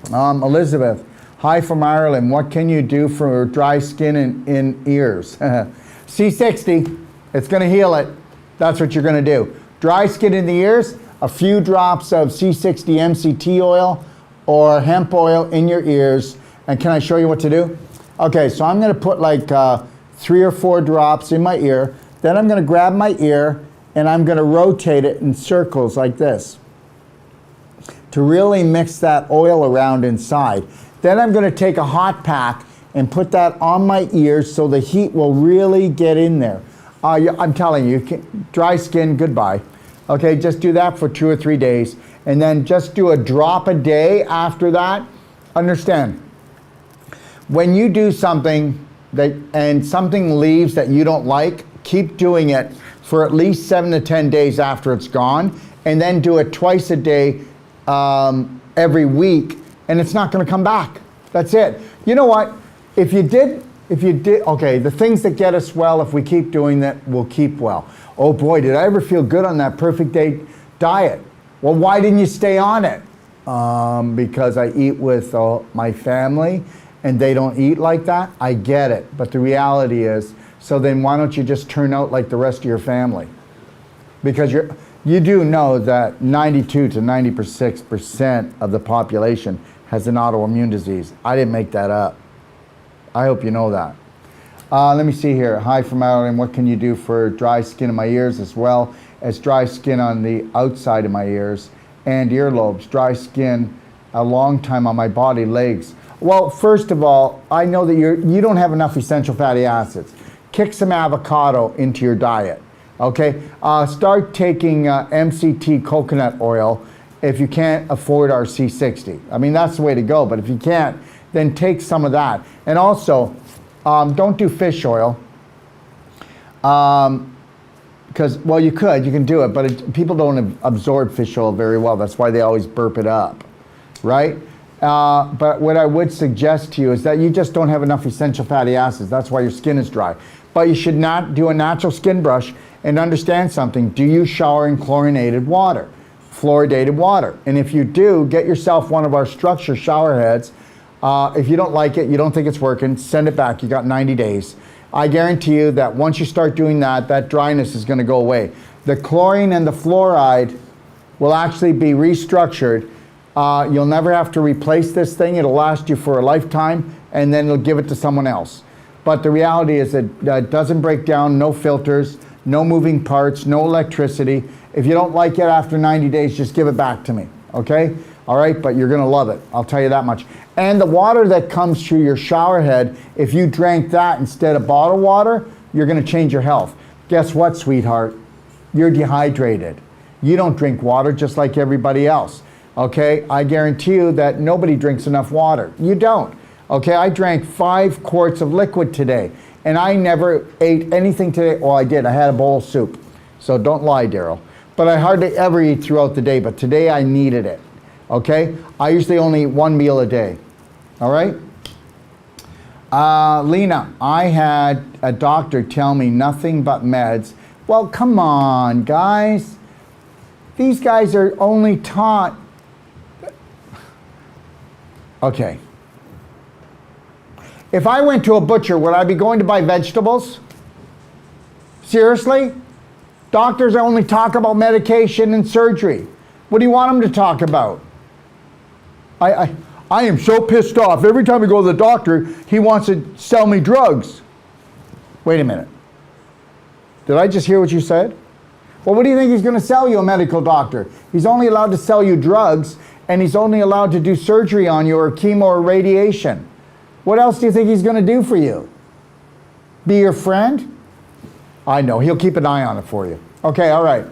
Elizabeth, hi from Ireland. What can you do for dry skin in ears? C60, it's going to heal it. That's what you're going to do. Dry skin in the ears, a few drops of C60 MCT oil or hemp oil in your ears. And can I show you what to do? Okay, so I'm going to put like 3 or 4 drops in my ear. Then I'm going to grab my ear and I'm going to rotate it in circles like this to really mix that oil around inside. Then I'm going to take a hot pack and put that on my ears so the heat will really get in there. I'm telling you, dry skin, goodbye. Okay, just do that for 2 or 3 days and then just do a drop a day after that. Understand, when you do something and something leaves that you don't like, keep doing it for at least 7 to 10 days after it's gone, and then do it twice a day every week, and it's not going to come back. That's it. You know what? If you did, okay, the things that get us well, if we keep doing that, we'll keep well. Oh boy, did I ever feel good on that perfect day diet? Well, why didn't you stay on it? Because I eat with my family, and they don't eat like that. I get it, but the reality is, so then why don't you just turn out like the rest of your family? Because you do know that 92 to 96% of the population has an autoimmune disease. I didn't make that up. I hope you know that. Let me see here. Hi from Ireland. What can you do for dry skin in my ears as well as dry skin on the outside of my ears and earlobes? Dry skin a long time on my body, legs. Well, first of all, I know that you don't have enough essential fatty acids. Kick some avocado into your diet, okay? Start taking MCT coconut oil if you can't afford our C60. I mean, that's the way to go, but if you can't, then take some of that. And also, don't do fish oil, because, well, you can do it, but people don't absorb fish oil very well. That's why they always burp it up, right? But what I would suggest to you is that you just don't have enough essential fatty acids. That's why your skin is dry. But you should not do a natural skin brush, and understand something. Do you shower in chlorinated water, fluoridated water? And if you do, get yourself one of our structure shower heads. If you don't like it, you don't think it's working, send it back. You got 90 days. I guarantee you that once you start doing that, that dryness is going to go away. The chlorine and the fluoride will actually be restructured. You'll never have to replace this thing. It'll last you for a lifetime, and then you'll give it to someone else. But the reality is that it doesn't break down, no filters, no moving parts, no electricity. If you don't like it after 90 days, just give it back to me, okay? All right, but you're gonna love it, I'll tell you that much. And the water that comes through your shower head, if you drank that instead of bottled water, you're gonna change your health. Guess what, sweetheart? You're dehydrated. You don't drink water just like everybody else, okay? I guarantee you that nobody drinks enough water. You don't. Okay, I drank 5 quarts of liquid today, and I never ate anything today. Well, I did. I had a bowl of soup. So don't lie, Daryl. But I hardly ever eat throughout the day, but today I needed it. Okay? I usually only eat 1 meal a day. All right? Lena, I had a doctor tell me nothing but meds. Well, come on, guys. These guys are only taught. Okay. If I went to a butcher, would I be going to buy vegetables? Seriously? Doctors only talk about medication and surgery. What do you want them to talk about? I am so pissed off. Every time I go to the doctor, he wants to sell me drugs. Wait a minute. Did I just hear what you said? Well, what do you think he's going to sell you, a medical doctor? He's only allowed to sell you drugs, and he's only allowed to do surgery on you or chemo or radiation. What else do you think he's going to do for you? Be your friend? I know, he'll keep an eye on it for you. Okay, all right.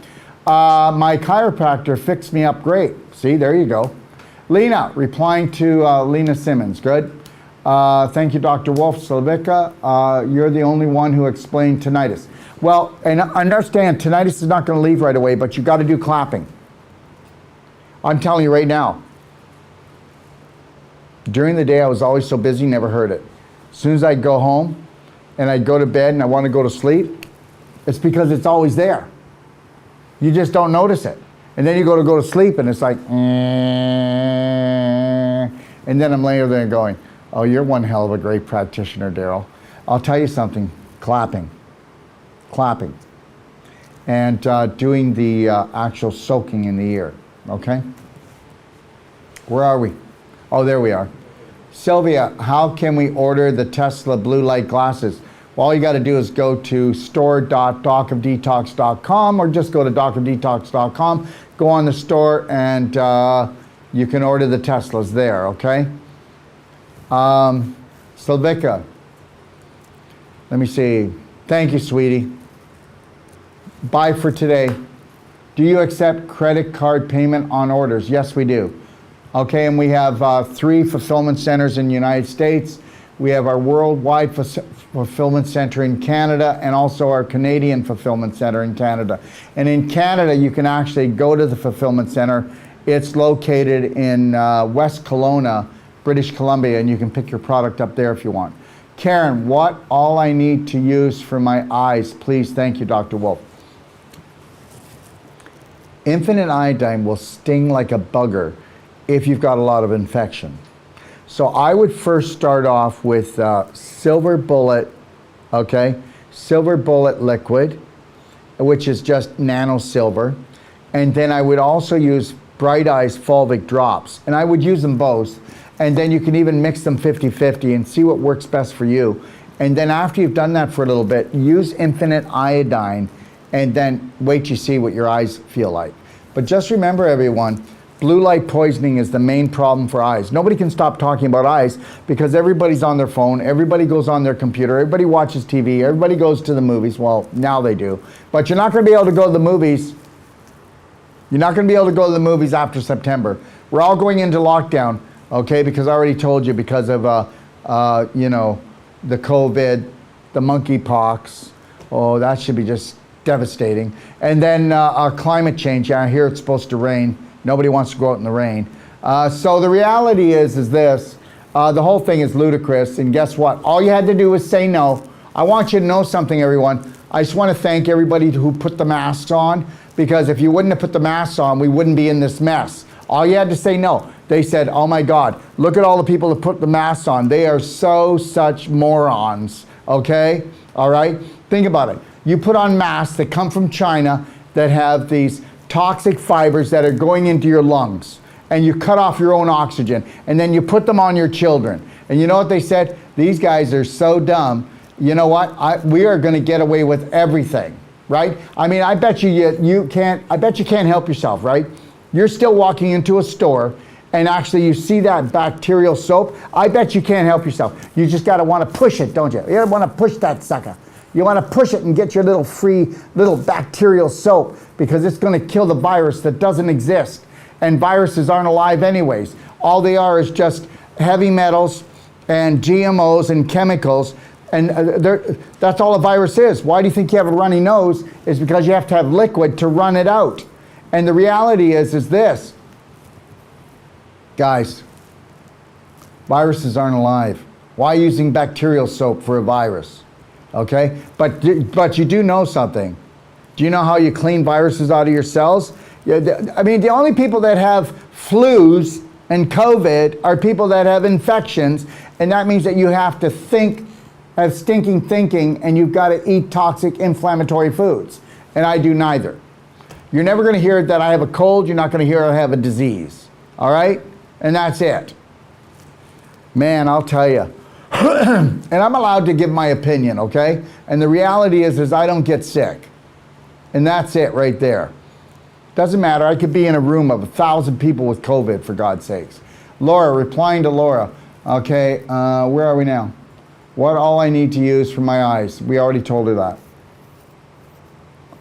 My chiropractor fixed me up great. See, there you go. Lena, replying to Lena Simmons, good. Thank you, Dr. Wolf Slavica. You're the only one who explained tinnitus. Well, and understand, tinnitus is not going to leave right away, but you got to do clapping. I'm telling you right now. During the day, I was always so busy, never heard it. As soon as I'd go home and I'd go to bed and I want to go to sleep, It's because it's always there. You just don't notice it. And then you go to sleep and it's like, and then I'm laying there going, oh, you're one hell of a great practitioner, Daryl. I'll tell you something, clapping, and doing the actual soaking in the ear, okay? Where are we? Oh, there we are. Sylvia, how can we order the Tesla blue light glasses? Well, all you got to do is go to store.docofdetox.com or just go to docofdetox.com, go on the store, and you can order the Teslas there, okay? Sylvika, let me see. Thank you, sweetie. Bye for today. Do you accept credit card payment on orders? Yes, we do. Okay, and we have 3 fulfillment centers in the United States. We have our worldwide fulfillment center in Canada and also our Canadian fulfillment center in Canada. And in Canada, you can actually go to the fulfillment center. It's located in West Kelowna, British Columbia, and you can pick your product up there if you want. Karen, what all I need to use for my eyes? Please, thank you, Dr. Wolf. Infinite iodine will sting like a bugger if you've got a lot of infection. So I would first start off with Silver Bullet, okay? Silver Bullet liquid, which is just nano silver. And then I would also use Bright Eyes Fulvic drops. And I would use them both. And then you can even mix them 50-50 and see what works best for you. And then after you've done that for a little bit, use Infinite Iodine and then wait to see what your eyes feel like. But just remember, everyone, blue light poisoning is the main problem for eyes. Nobody can stop talking about eyes because everybody's on their phone, everybody goes on their computer, everybody watches TV, everybody goes to the movies. Well, now they do. But you're not going to be able to go to the movies. You're not going to be able to go to the movies after September. We're all going into lockdown, okay, because I already told you because of, you know, the COVID, the monkeypox. Oh, that should be just devastating. And then our climate change. Yeah, I hear it's supposed to rain. Nobody wants to go out in the rain. So the reality is this. The whole thing is ludicrous. And guess what? All you had to do was say no. I want you to know something, everyone. I just want to thank everybody who put the masks on, because if you wouldn't have put the masks on, we wouldn't be in this mess. All you had to say no. They said, oh my God, look at all the people that put the masks on. They are such morons, okay? All right? Think about it. You put on masks that come from China that have these toxic fibers that are going into your lungs, and you cut off your own oxygen, and then you put them on your children. And you know what they said? These guys are so dumb. You know what? We are going to get away with everything, right? I mean, I bet you can't help yourself, right? You're still walking into a store and actually you see that bacterial soap. I bet you can't help yourself. You just got to want to push it, don't you? You want to push that sucker. You want to push it and get your little free little bacterial soap, because it's going to kill the virus that doesn't exist. And viruses aren't alive anyways. All they are is just heavy metals and GMOs and chemicals. And that's all a virus is. Why do you think you have a runny nose? Is because you have to have liquid to run it out. And the reality is this. Guys, viruses aren't alive. Why using bacterial soap for a virus? Okay, but you do know something. Do you know how you clean viruses out of your cells? I mean, the only people that have flus and COVID are people that have infections, and that means that you have to have stinking thinking, and you've got to eat toxic inflammatory foods. And I do neither. You're never going to hear that I have a cold. You're not going to hear I have a disease. All right? And that's it. Man, I'll tell you. And I'm allowed to give my opinion, okay? And the reality is I don't get sick. And that's it right there. Doesn't matter. I could be in a room of 1,000 people with COVID, for God's sakes. Laura, replying to Laura. Okay, where are we now? What all I need to use for my eyes? We already told her that.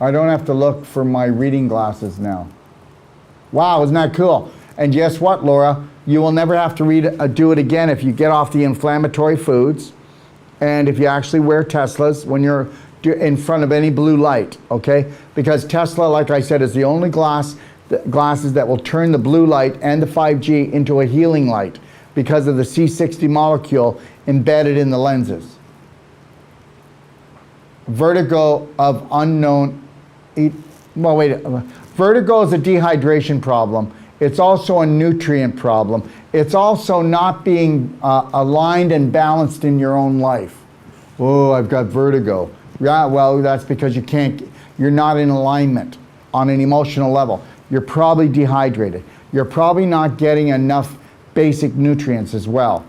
I don't have to look for my reading glasses now. Wow, isn't that cool? And guess what, Laura? You will never have to do it again if you get off the inflammatory foods and if you actually wear Teslas when you're in front of any blue light, okay? Because Tesla, like I said, is the only glasses that will turn the blue light and the 5G into a healing light because of the C60 molecule embedded in the lenses. vertigo of unknown, well, wait, vertigo is a dehydration problem. It's also a nutrient problem. It's also not being aligned and balanced in your own life. Oh, I've got vertigo. Yeah, well, that's because you're not in alignment on an emotional level. You're probably dehydrated. You're probably not getting enough basic nutrients as well.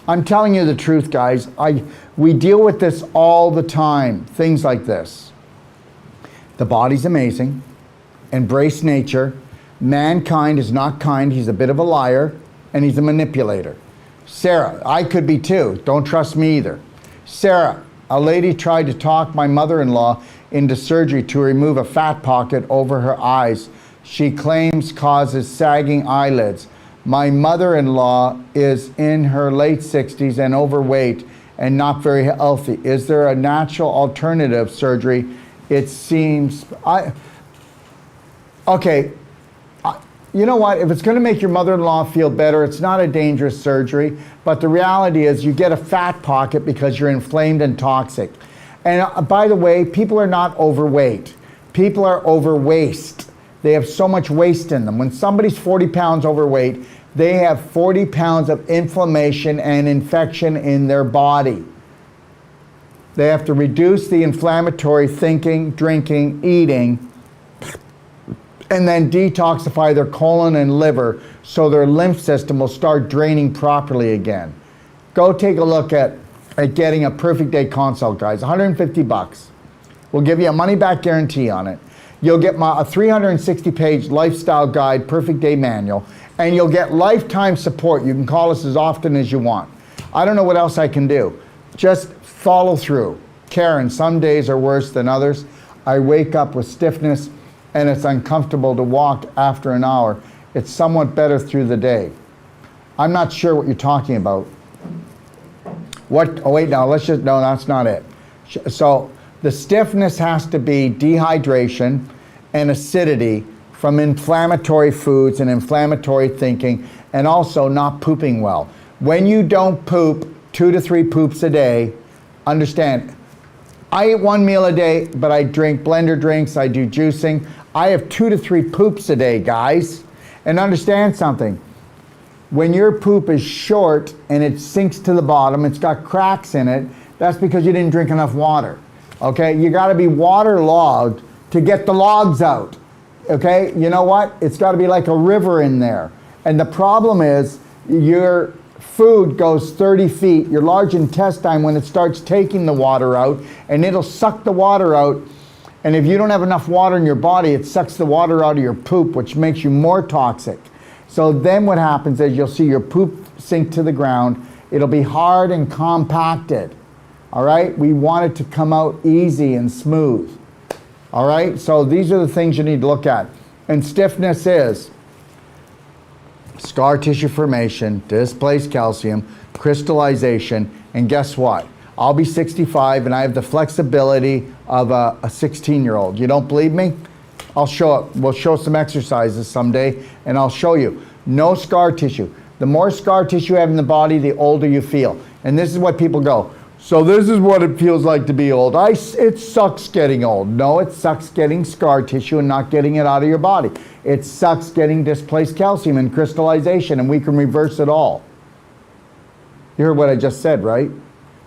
I'm telling you the truth, guys. We deal with this all the time, things like this. The body's amazing. Embrace nature. Mankind is not kind. He's a bit of a liar, and he's a manipulator. Sarah, I could be too. Don't trust me either. Sarah, a lady tried to talk my mother-in-law into surgery to remove a fat pocket over her eyes. She claims causes sagging eyelids. My mother-in-law is in her late 60s and overweight and not very healthy. Is there a natural alternative surgery? It seems... Okay, you know what? If it's going to make your mother-in-law feel better, it's not a dangerous surgery. But the reality is you get a fat pocket because you're inflamed and toxic. And by the way, people are not overweight. People are overwaste. They have so much waste in them. When somebody's 40 pounds overweight, they have 40 pounds of inflammation and infection in their body. They have to reduce the inflammatory thinking, drinking, eating, and then detoxify their colon and liver so their lymph system will start draining properly again. Go take a look at getting a perfect day consult, guys. 150 bucks. We'll give you a money back guarantee on it. You'll get a 360-page lifestyle guide, perfect day manual, and you'll get lifetime support. You can call us as often as you want. I don't know what else I can do. Just follow through. Karen, some days are worse than others. I wake up with stiffness and it's uncomfortable to walk after an hour. It's somewhat better through the day. I'm not sure what you're talking about. What? Oh wait, no, no, that's not it. So the stiffness has to be dehydration and acidity from inflammatory foods and inflammatory thinking, and also not pooping well. When you don't poop 2 to 3 poops a day, understand, I eat 1 meal a day, but I drink blender drinks, I do juicing. I have 2 to 3 poops a day, guys. And understand something. When your poop is short and it sinks to the bottom, it's got cracks in it, that's because you didn't drink enough water. Okay, you gotta be waterlogged to get the logs out. Okay, you know what? It's gotta be like a river in there. And the problem is, your food goes 30 feet, your large intestine, when it starts taking the water out, and it'll suck the water out, and if you don't have enough water in your body, it sucks the water out of your poop, which makes you more toxic. So then what happens is you'll see your poop sink to the ground. It'll be hard and compacted. All right? We want it to come out easy and smooth. All right? So these are the things you need to look at. And stiffness is scar tissue formation, displaced calcium, crystallization, and guess what? I'll be 65 and I have the flexibility of a 16-year-old. You don't believe me? I'll show it. We'll show some exercises someday and I'll show you. No scar tissue. The more scar tissue you have in the body, the older you feel. And this is what people go, so this is what it feels like to be old. It sucks getting old. No, it sucks getting scar tissue and not getting it out of your body. It sucks getting displaced calcium and crystallization, and we can reverse it all. You heard what I just said, right?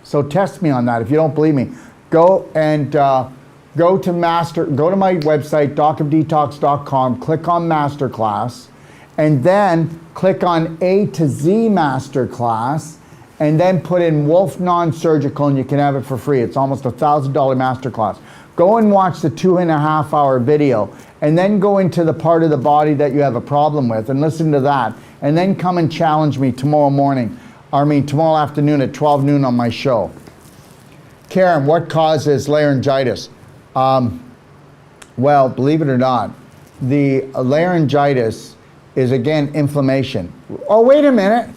So test me on that. If you don't believe me, go and go to my website, docofdetox.com, click on Masterclass, and then click on A to Z Masterclass, and then put in Wolf Non-Surgical, and you can have it for free. It's almost $1,000 masterclass. Go and watch the 2.5-hour video, and then go into the part of the body that you have a problem with, and listen to that, and then come and challenge me tomorrow afternoon at 12 noon on my show. Karen, what causes laryngitis? Well, believe it or not, the laryngitis is, again, inflammation. Oh, wait a minute.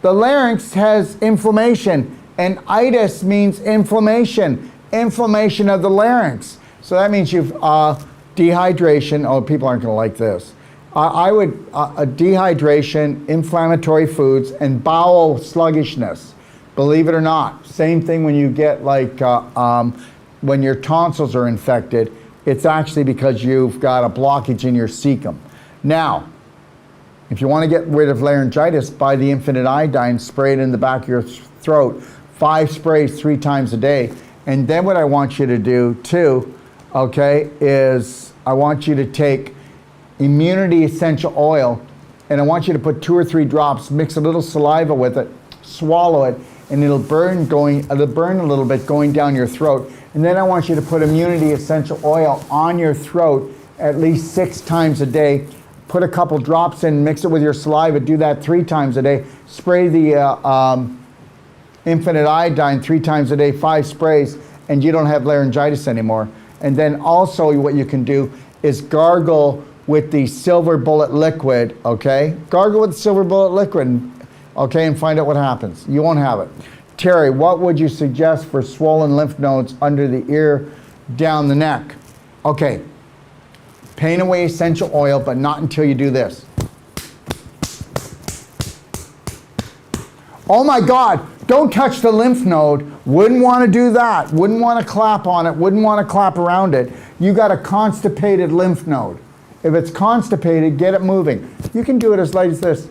The larynx has inflammation, and itis means inflammation of the larynx. So that means you've dehydration. Oh, people aren't going to like this. Dehydration, inflammatory foods, and bowel sluggishness. Believe it or not. Same thing when you get like when your tonsils are infected, it's actually because you've got a blockage in your cecum. Now, if you want to get rid of laryngitis, buy the infinite iodine, spray it in the back of your throat, 5 sprays 3 times a day. And then what I want you to do too, okay, is I want you to take immunity essential oil, and I want you to put 2 or 3 drops, mix a little saliva with it, swallow it, and it'll burn a little bit going down your throat. And then I want you to put immunity essential oil on your throat at least 6 times a day. Put a couple drops in, mix it with your saliva, do that 3 times a day. Spray the infinite iodine 3 times a day, 5 sprays, and you don't have laryngitis anymore. And then also what you can do is gargle with the silver bullet liquid, okay? Gargle with the silver bullet liquid, okay, and find out what happens. You won't have it. Terry, what would you suggest for swollen lymph nodes under the ear, down the neck? Okay, pain away essential oil, but not until you do this. Oh my God, don't touch the lymph node. Wouldn't want to do that. Wouldn't want to clap on it. Wouldn't want to clap around it. You got a constipated lymph node. If it's constipated, get it moving. You can do it as light as this.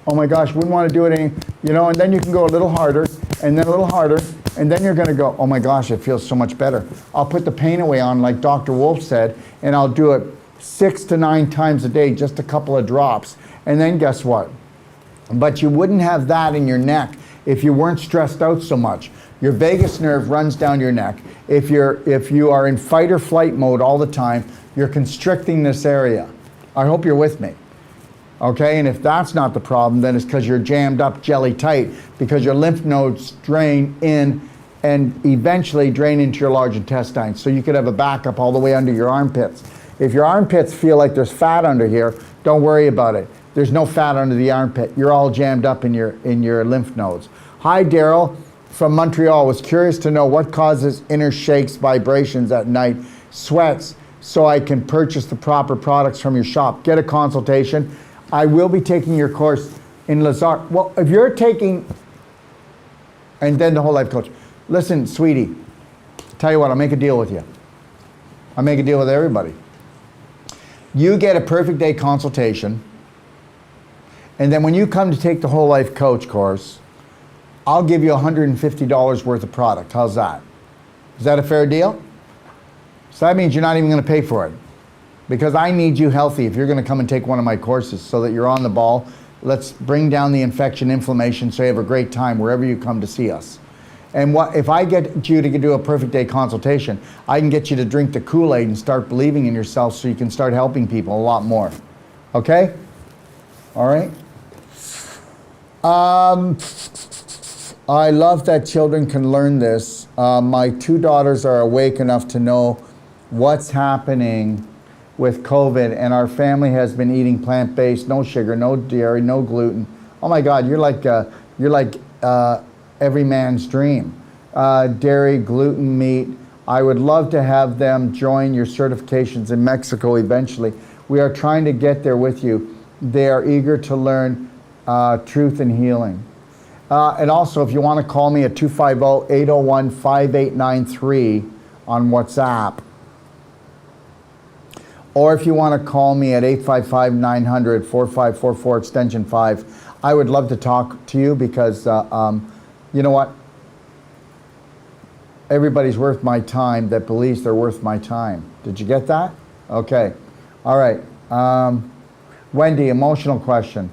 Oh my gosh, wouldn't want to do it any, and then you can go a little harder, and then a little harder, and then you're going to go, oh my gosh, it feels so much better. I'll put the pain away on, like Dr. Wolf said, and I'll do it 6 to 9 times a day, just a couple of drops. And then guess what? But you wouldn't have that in your neck if you weren't stressed out so much. Your vagus nerve runs down your neck. If you are in fight or flight mode all the time, you're constricting this area. I hope you're with me. Okay, and if that's not the problem, then it's because you're jammed up jelly tight, because your lymph nodes drain in and eventually drain into your large intestine. So you could have a backup all the way under your armpits. If your armpits feel like there's fat under here, don't worry about it. There's no fat under the armpit. You're all jammed up in your lymph nodes. Hi, Daryl from Montreal. Was curious to know what causes inner shakes, vibrations at night, sweats, so I can purchase the proper products from your shop. Get a consultation. I will be taking your course in Lazar. Well, if you're taking, and then the whole life coach. Listen, sweetie, tell you what, I'll make a deal with you. I'll make a deal with everybody. You get a perfect day consultation, and then when you come to take the whole life coach course, I'll give you $150 worth of product. How's that? Is that a fair deal? So that means you're not even going to pay for it. Because I need you healthy if you're going to come and take one of my courses so that you're on the ball. Let's bring down the infection, inflammation, so you have a great time wherever you come to see us. And if I get you to do a perfect day consultation, I can get you to drink the Kool-Aid and start believing in yourself so you can start helping people a lot more. Okay? All right? I love that children can learn this. My 2 daughters are awake enough to know what's happening with COVID, and our family has been eating plant-based, no sugar, no dairy, no gluten. Oh my God, you're like every man's dream. Dairy, gluten, meat. I would love to have them join your certifications in Mexico eventually. We are trying to get there with you. They are eager to learn truth and healing. And also, if you want to call me at 250-801-5893 on WhatsApp, or if you want to call me at 855-900-4544 extension 5, I would love to talk to you because, you know what? Everybody's worth my time that believes they're worth my time. Did you get that? Okay. All right. Wendy, emotional question.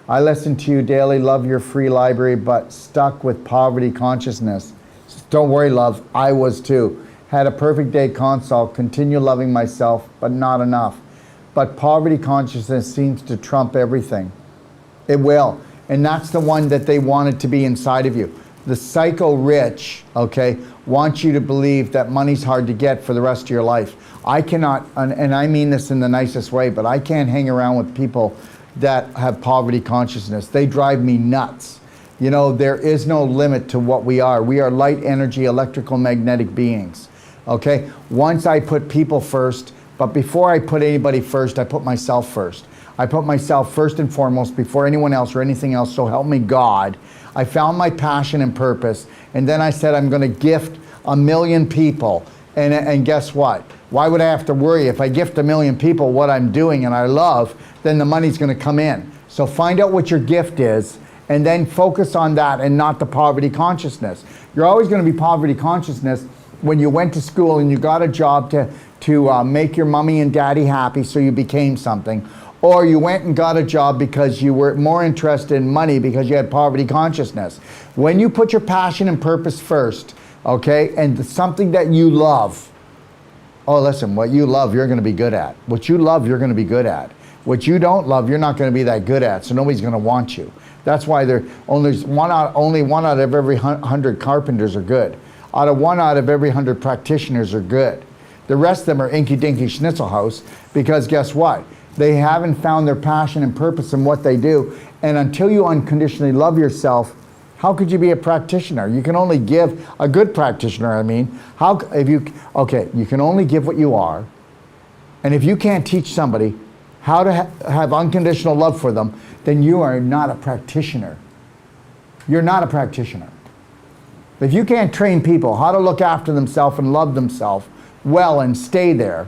I listen to you daily, love your free library, but stuck with poverty consciousness. Don't worry, love. I was too. Had a perfect day consult, continue loving myself, but not enough. But poverty consciousness seems to trump everything. It will. And that's the one that they want it to be inside of you. The psycho rich, okay, want you to believe that money's hard to get for the rest of your life. I cannot, and I mean this in the nicest way, but I can't hang around with people that have poverty consciousness. They drive me nuts. You know, there is no limit to what we are. We are light energy, electrical magnetic beings. Okay, once I put people first, but before I put anybody first, I put myself first. I put myself first and foremost before anyone else or anything else, so help me God. I found my passion and purpose, and then I said I'm going to gift 1 million people. And guess what? Why would I have to worry? If I gift 1 million people what I'm doing and I love, then the money's going to come in. So find out what your gift is and then focus on that and not the poverty consciousness. You're always going to be poverty consciousness when you went to school and you got a job to make your mommy and daddy happy, so you became something. Or you went and got a job because you were more interested in money because you had poverty consciousness. When you put your passion and purpose first, okay, and something that you love, oh, listen, what you love, you're going to be good at. What you love, you're going to be good at. What you don't love, you're not going to be that good at, so nobody's going to want you. That's why only one out of every 100 carpenters are good. One out of every 100 practitioners are good. The rest of them are inky-dinky schnitzelhouse, because guess what? They haven't found their passion and purpose in what they do. And until you unconditionally love yourself, how could you be a practitioner? You can only give, a good practitioner, I mean, you can only give what you are. And if you can't teach somebody how to have unconditional love for them, then you are not a practitioner. You're not a practitioner. If you can't train people how to look after themselves and love themselves well and stay there,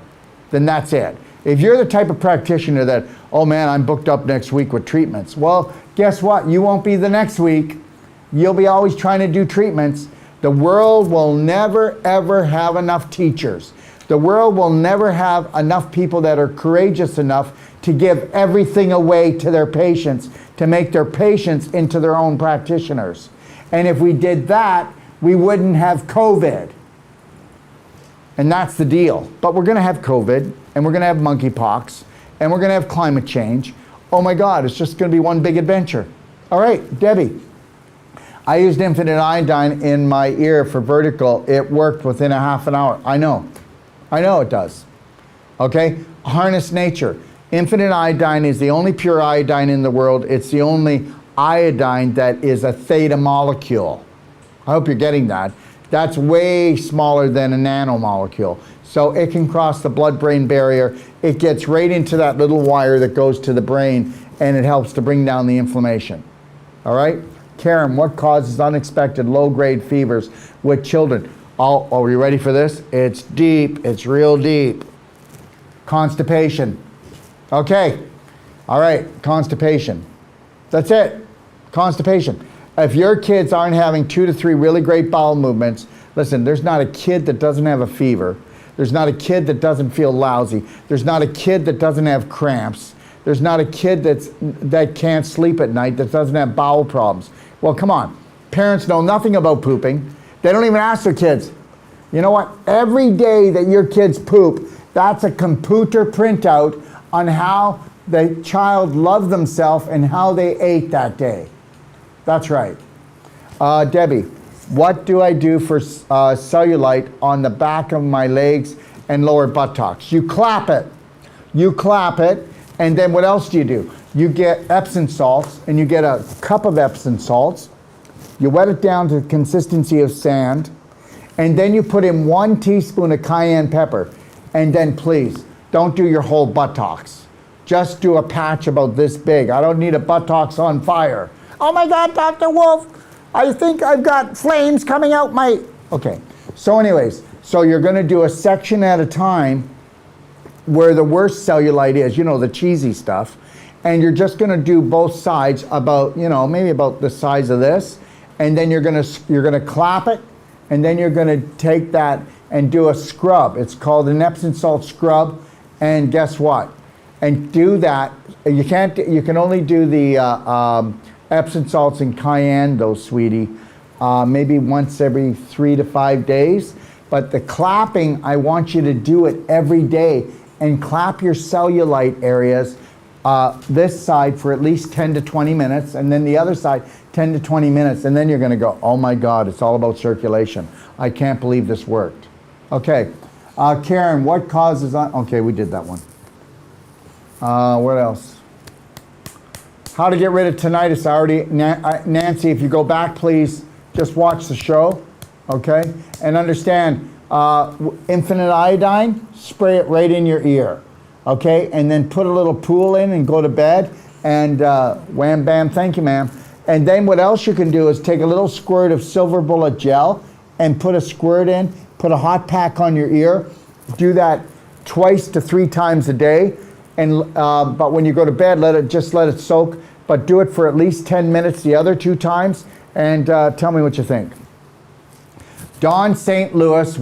then that's it. If you're the type of practitioner that, oh man, I'm booked up next week with treatments, well, guess what? You won't be the next week. You'll be always trying to do treatments. The world will never, ever have enough teachers. The world will never have enough people that are courageous enough to give everything away to their patients, to make their patients into their own practitioners. And if we did that, we wouldn't have COVID. And that's the deal. But we're going to have COVID, and we're going to have monkeypox, and we're going to have climate change. Oh my God, it's just going to be one big adventure. All right, Debbie. I used infinite iodine in my ear for vertical. It worked within a half an hour. I know it does. Okay, harness nature. Infinite iodine is the only pure iodine in the world. It's the only iodine that is a theta molecule. I hope you're getting that. That's way smaller than a nanomolecule. So it can cross the blood-brain barrier. It gets right into that little wire that goes to the brain, and it helps to bring down the inflammation. All right? Karen, what causes unexpected low-grade fevers with children? Oh, are you ready for this? It's deep. It's real deep. Constipation. Okay. All right. Constipation. That's it. Constipation. If your kids aren't having 2 to 3 really great bowel movements, listen, there's not a kid that doesn't have a fever. There's not a kid that doesn't feel lousy. There's not a kid that doesn't have cramps. There's not a kid that can't sleep at night, that doesn't have bowel problems. Well, come on. Parents know nothing about pooping. They don't even ask their kids. You know what? Every day that your kids poop, that's a computer printout on how the child loved themselves and how they ate that day. That's right. Debbie, what do I do for cellulite on the back of my legs and lower buttocks? You clap it. You clap it. And then what else do you do? You get Epsom salts, and you get a cup of Epsom salts. You wet it down to the consistency of sand. And then you put in 1 teaspoon of cayenne pepper. And then please, don't do your whole buttocks. Just do a patch about this big. I don't need a buttocks on fire. Oh my God, Dr. Wolf, I think I've got flames coming out my... Okay, so anyways, so you're gonna do a section at a time where the worst cellulite is, you know, the cheesy stuff, and you're just gonna do both sides about, you know, maybe about the size of this, and then you're gonna clap it, and then you're gonna take that and do a scrub. It's called an Epsom salt scrub, and guess what? And do that, you can only do the Epsom salts and cayenne though, sweetie, maybe once every 3 to 5 days. But the clapping, I want you to do it every day and clap your cellulite areas, this side for at least 10 to 20 minutes, and then the other side 10 to 20 minutes, and then you're gonna go, oh my God, it's all about circulation. I can't believe this worked. Okay, Karen, what causes, okay, we did that one. What else? How to get rid of tinnitus. I already, Nancy, if you go back, please just watch the show, okay? And understand, infinite iodine, spray it right in your ear, okay? And then put a little pool in and go to bed, and wham, bam, thank you, ma'am. And then what else you can do is take a little squirt of silver bullet gel and put a squirt in, put a hot pack on your ear. Do that twice to 3 times a day. And but when you go to bed, let it soak. But do it for at least 10 minutes the other 2 times, and tell me what you think. Dawn St. Louis,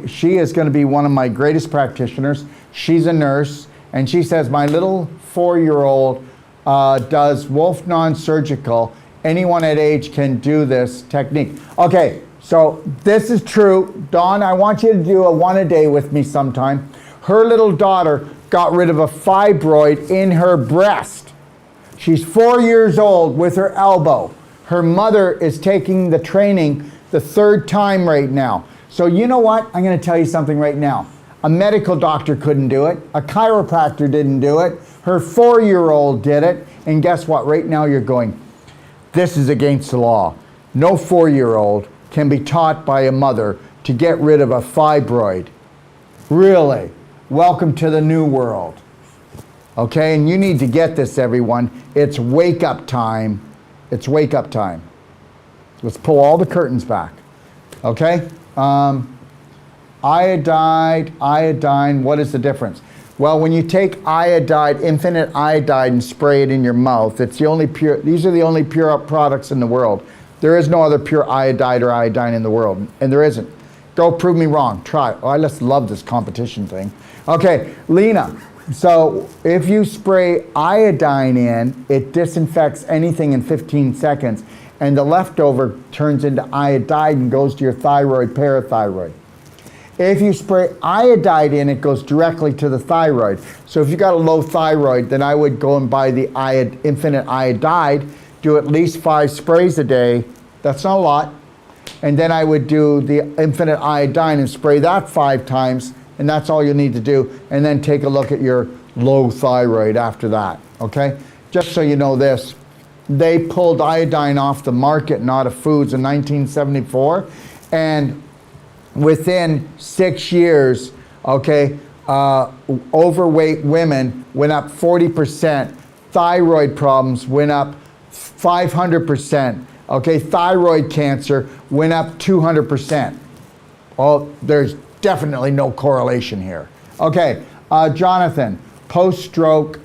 she is going to be one of my greatest practitioners. She's a nurse, and she says my little 4-year-old does Wolf non-surgical. Anyone at age can do this technique. Okay, so this is true. Dawn, I want you to do a 1 a day with me sometime. Her little daughter got rid of a fibroid in her breast. She's 4 years old with her elbow. Her mother is taking the training the 3rd time right now. So you know what? I'm going to tell you something right now. A medical doctor couldn't do it. A chiropractor didn't do it. Her 4-year-old did it. And guess what? Right now you're going, this is against the law. No 4-year-old can be taught by a mother to get rid of a fibroid. Really? Welcome to the new world. Okay, and you need to get this, everyone. It's wake up time. It's wake up time. Let's pull all the curtains back. Okay? Iodine, what is the difference? Well, when you take iodide, infinite iodide, and spray it in your mouth, these are the only pure products in the world. There is no other pure iodide or iodine in the world, and there isn't. Go prove me wrong. Try it. Oh, I just love this competition thing. Okay, Lena. So if you spray iodine in, it disinfects anything in 15 seconds, and the leftover turns into iodide and goes to your thyroid, parathyroid. If you spray iodide in, it goes directly to the thyroid. So if you got a low thyroid, then I would go and buy the infinite iodide, do at least 5 sprays a day. That's not a lot. And then I would do the infinite iodine and spray that 5 times, and that's all you need to do. And then take a look at your low thyroid after that, okay? Just so you know this, they pulled iodine off the market and out of foods in 1974, and within 6 years, okay, overweight women went up 40%, thyroid problems went up 500%, okay, thyroid cancer went up 200%. Well, there's definitely no correlation here. Okay, Jonathan, post-stroke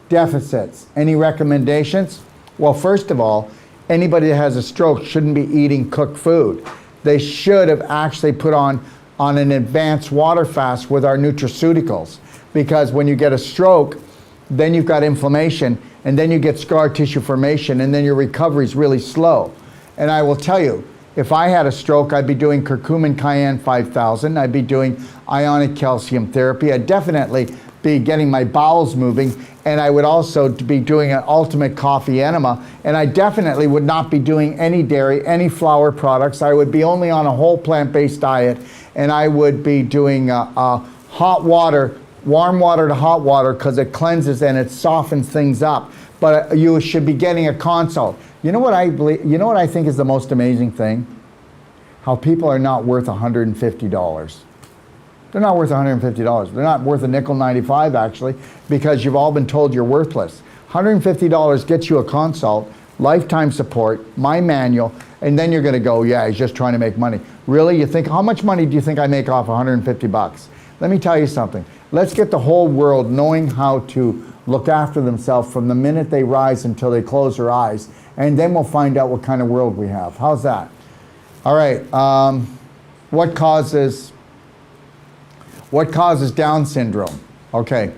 deficits, any recommendations? Well, first of all, anybody that has a stroke shouldn't be eating cooked food. They should have actually put on an advanced water fast with our nutraceuticals, because when you get a stroke, then you've got inflammation, and then you get scar tissue formation, and then your recovery is really slow. And I will tell you, if I had a stroke, I'd be doing curcumin cayenne 5000, I'd be doing ionic calcium therapy, I'd definitely be getting my bowels moving, and I would also be doing an ultimate coffee enema, and I definitely would not be doing any dairy, any flour products. I would be only on a whole plant-based diet, and I would be doing hot water, warm water to hot water, because it cleanses and it softens things up. But you should be getting a consult. You know what I believe? You know what I think is the most amazing thing? How people are not worth $150. They're not worth $150. They're not worth a nickel 95 actually, because you've all been told you're worthless. $150 gets you a consult, lifetime support, my manual, and then you're going to go, yeah, he's just trying to make money. Really? You think, how much money do you think I make off 150 bucks? Let me tell you something. Let's get the whole world knowing how to look after themselves from the minute they rise until they close their eyes, and then we'll find out what kind of world we have. How's that? All right. What causes Down syndrome? Okay.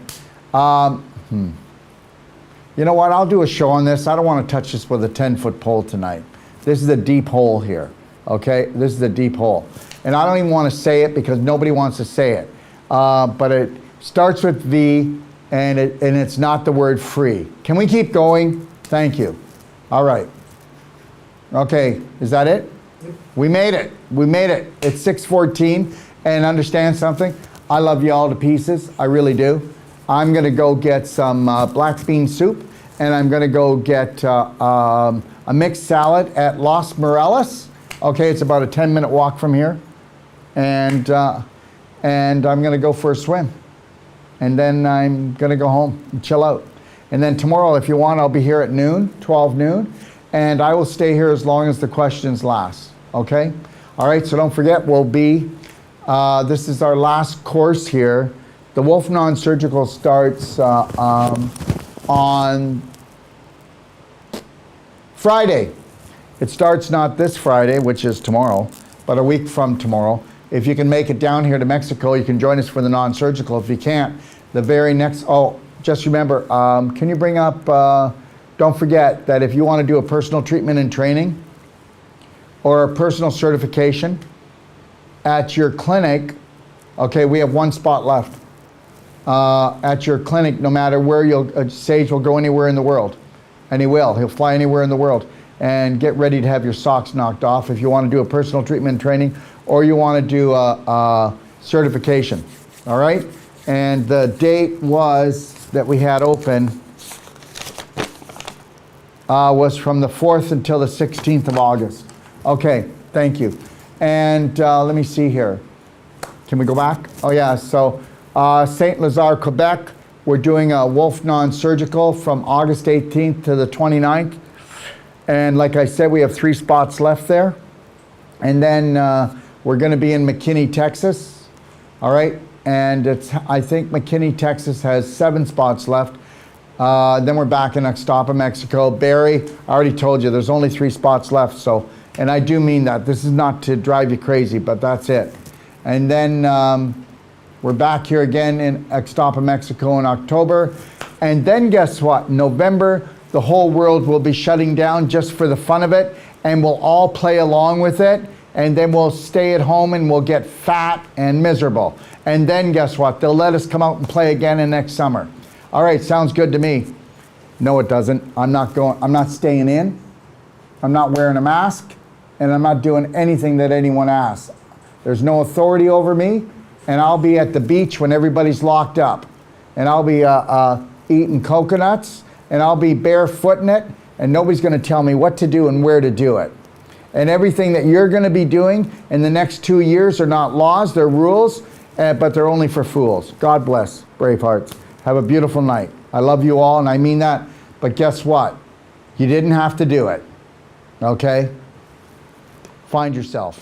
You know what? I'll do a show on this. I don't want to touch this with a 10-foot pole tonight. This is a deep hole here. Okay? This is a deep hole. And I don't even want to say it because nobody wants to say it. But it starts with V, and it's not the word free. Can we keep going? Thank you. All right. Okay. Is that it? We made it. We made it. It's 6:14. And understand something? I love you all to pieces. I really do. I'm going to go get some black bean soup, and I'm going to go get a mixed salad at Los Morelos. Okay, it's about a 10-minute walk from here. And I'm going to go for a swim. And then I'm going to go home and chill out. And then tomorrow, if you want, I'll be here at noon, 12 noon. And I will stay here as long as the questions last. Okay? All right, so don't forget, this is our last course here. The Wolf Non-Surgical starts on Friday. It starts not this Friday, which is tomorrow, but a week from tomorrow. If you can make it down here to Mexico, you can join us for the non-surgical. If you can't, the very next, just remember, can you bring up, don't forget that if you want to do a personal treatment and training or a personal certification at your clinic, okay, we have one spot left. At your clinic, no matter where Sage will go anywhere in the world. And he will. He'll fly anywhere in the world. And get ready to have your socks knocked off if you want to do a personal treatment and training or you want to do a certification. All right? And the date that we had open was from the 4th until the 16th of August. Okay, thank you. And let me see here. Can we go back? Oh yeah, so St. Lazare, Quebec, we're doing a Wolf Non-Surgical from August 18th to the 29th. And like I said, we have 3 spots left there. And then we're going to be in McKinney, Texas. All right. And I think McKinney, Texas has 7 spots left. Then we're back in Ixtapa, Mexico. Barrie, I already told you, there's only 3 spots left. So, and I do mean that. This is not to drive you crazy, but that's it. And then we're back here again in Ixtapa, Mexico in October. And then guess what? November, the whole world will be shutting down just for the fun of it, and we'll all play along with it, and then we'll stay at home and we'll get fat and miserable. And then guess what? They'll let us come out and play again in next summer. All right, sounds good to me. No, it doesn't. I'm not staying in. I'm not wearing a mask, and I'm not doing anything that anyone asks. There's no authority over me, and I'll be at the beach when everybody's locked up. And I'll be eating coconuts, and I'll be barefooting it, and nobody's going to tell me what to do and where to do it. And everything that you're going to be doing in the next 2 years are not laws, they're rules, but they're only for fools. God bless, brave hearts. Have a beautiful night. I love you all, and I mean that, but guess what? You didn't have to do it, okay? Find yourself.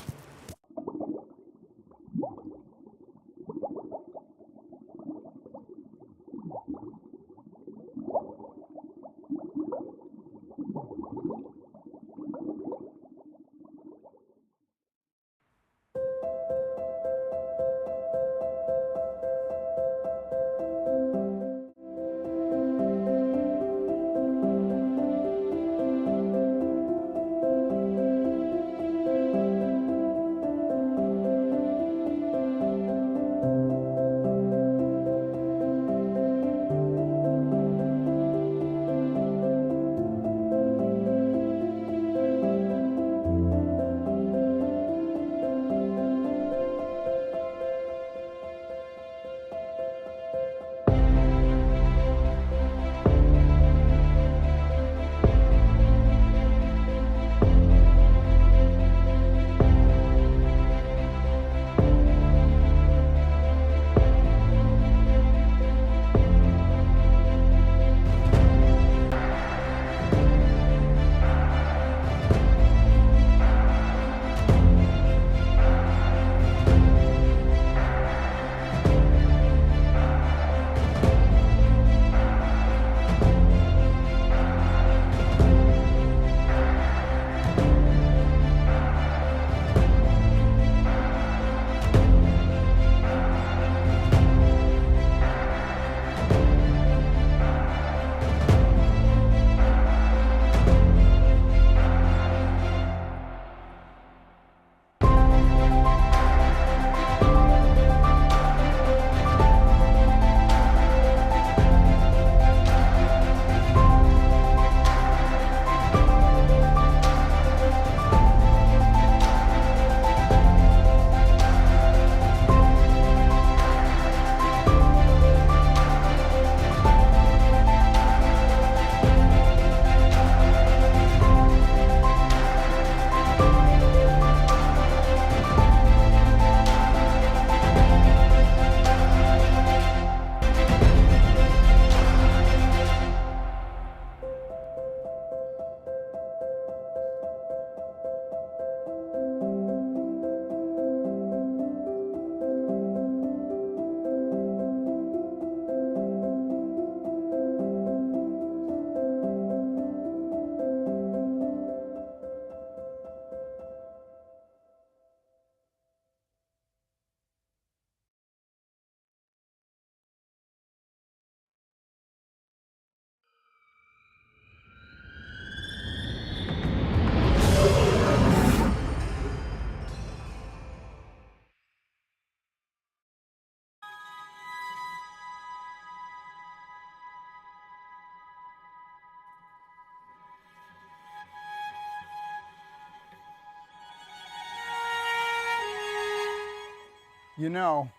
You know,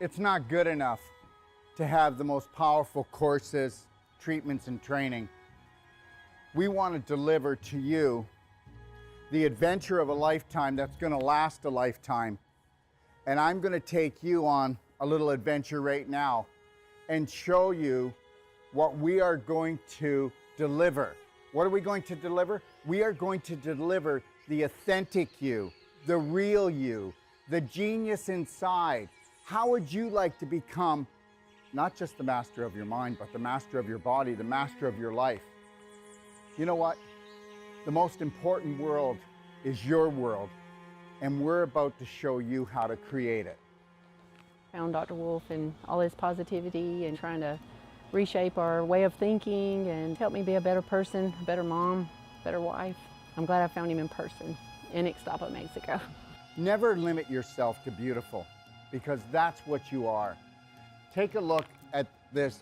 it's not good enough to have the most powerful courses, treatments, and training. We want to deliver to you the adventure of a lifetime that's going to last a lifetime. And I'm going to take you on a little adventure right now and show you what we are going to deliver. What are we going to deliver? We are going to deliver the authentic you, the real you, the genius inside. How would you like to become not just the master of your mind, but the master of your body, the master of your life? You know what? The most important world is your world, and we're about to show you how to create it. Found Dr. Wolf and all his positivity and trying to reshape our way of thinking and help me be a better person, a better mom, better wife. I'm glad I found him in person in Ixtapa, Mexico. Never limit yourself to beautiful, because that's what you are. Take a look at this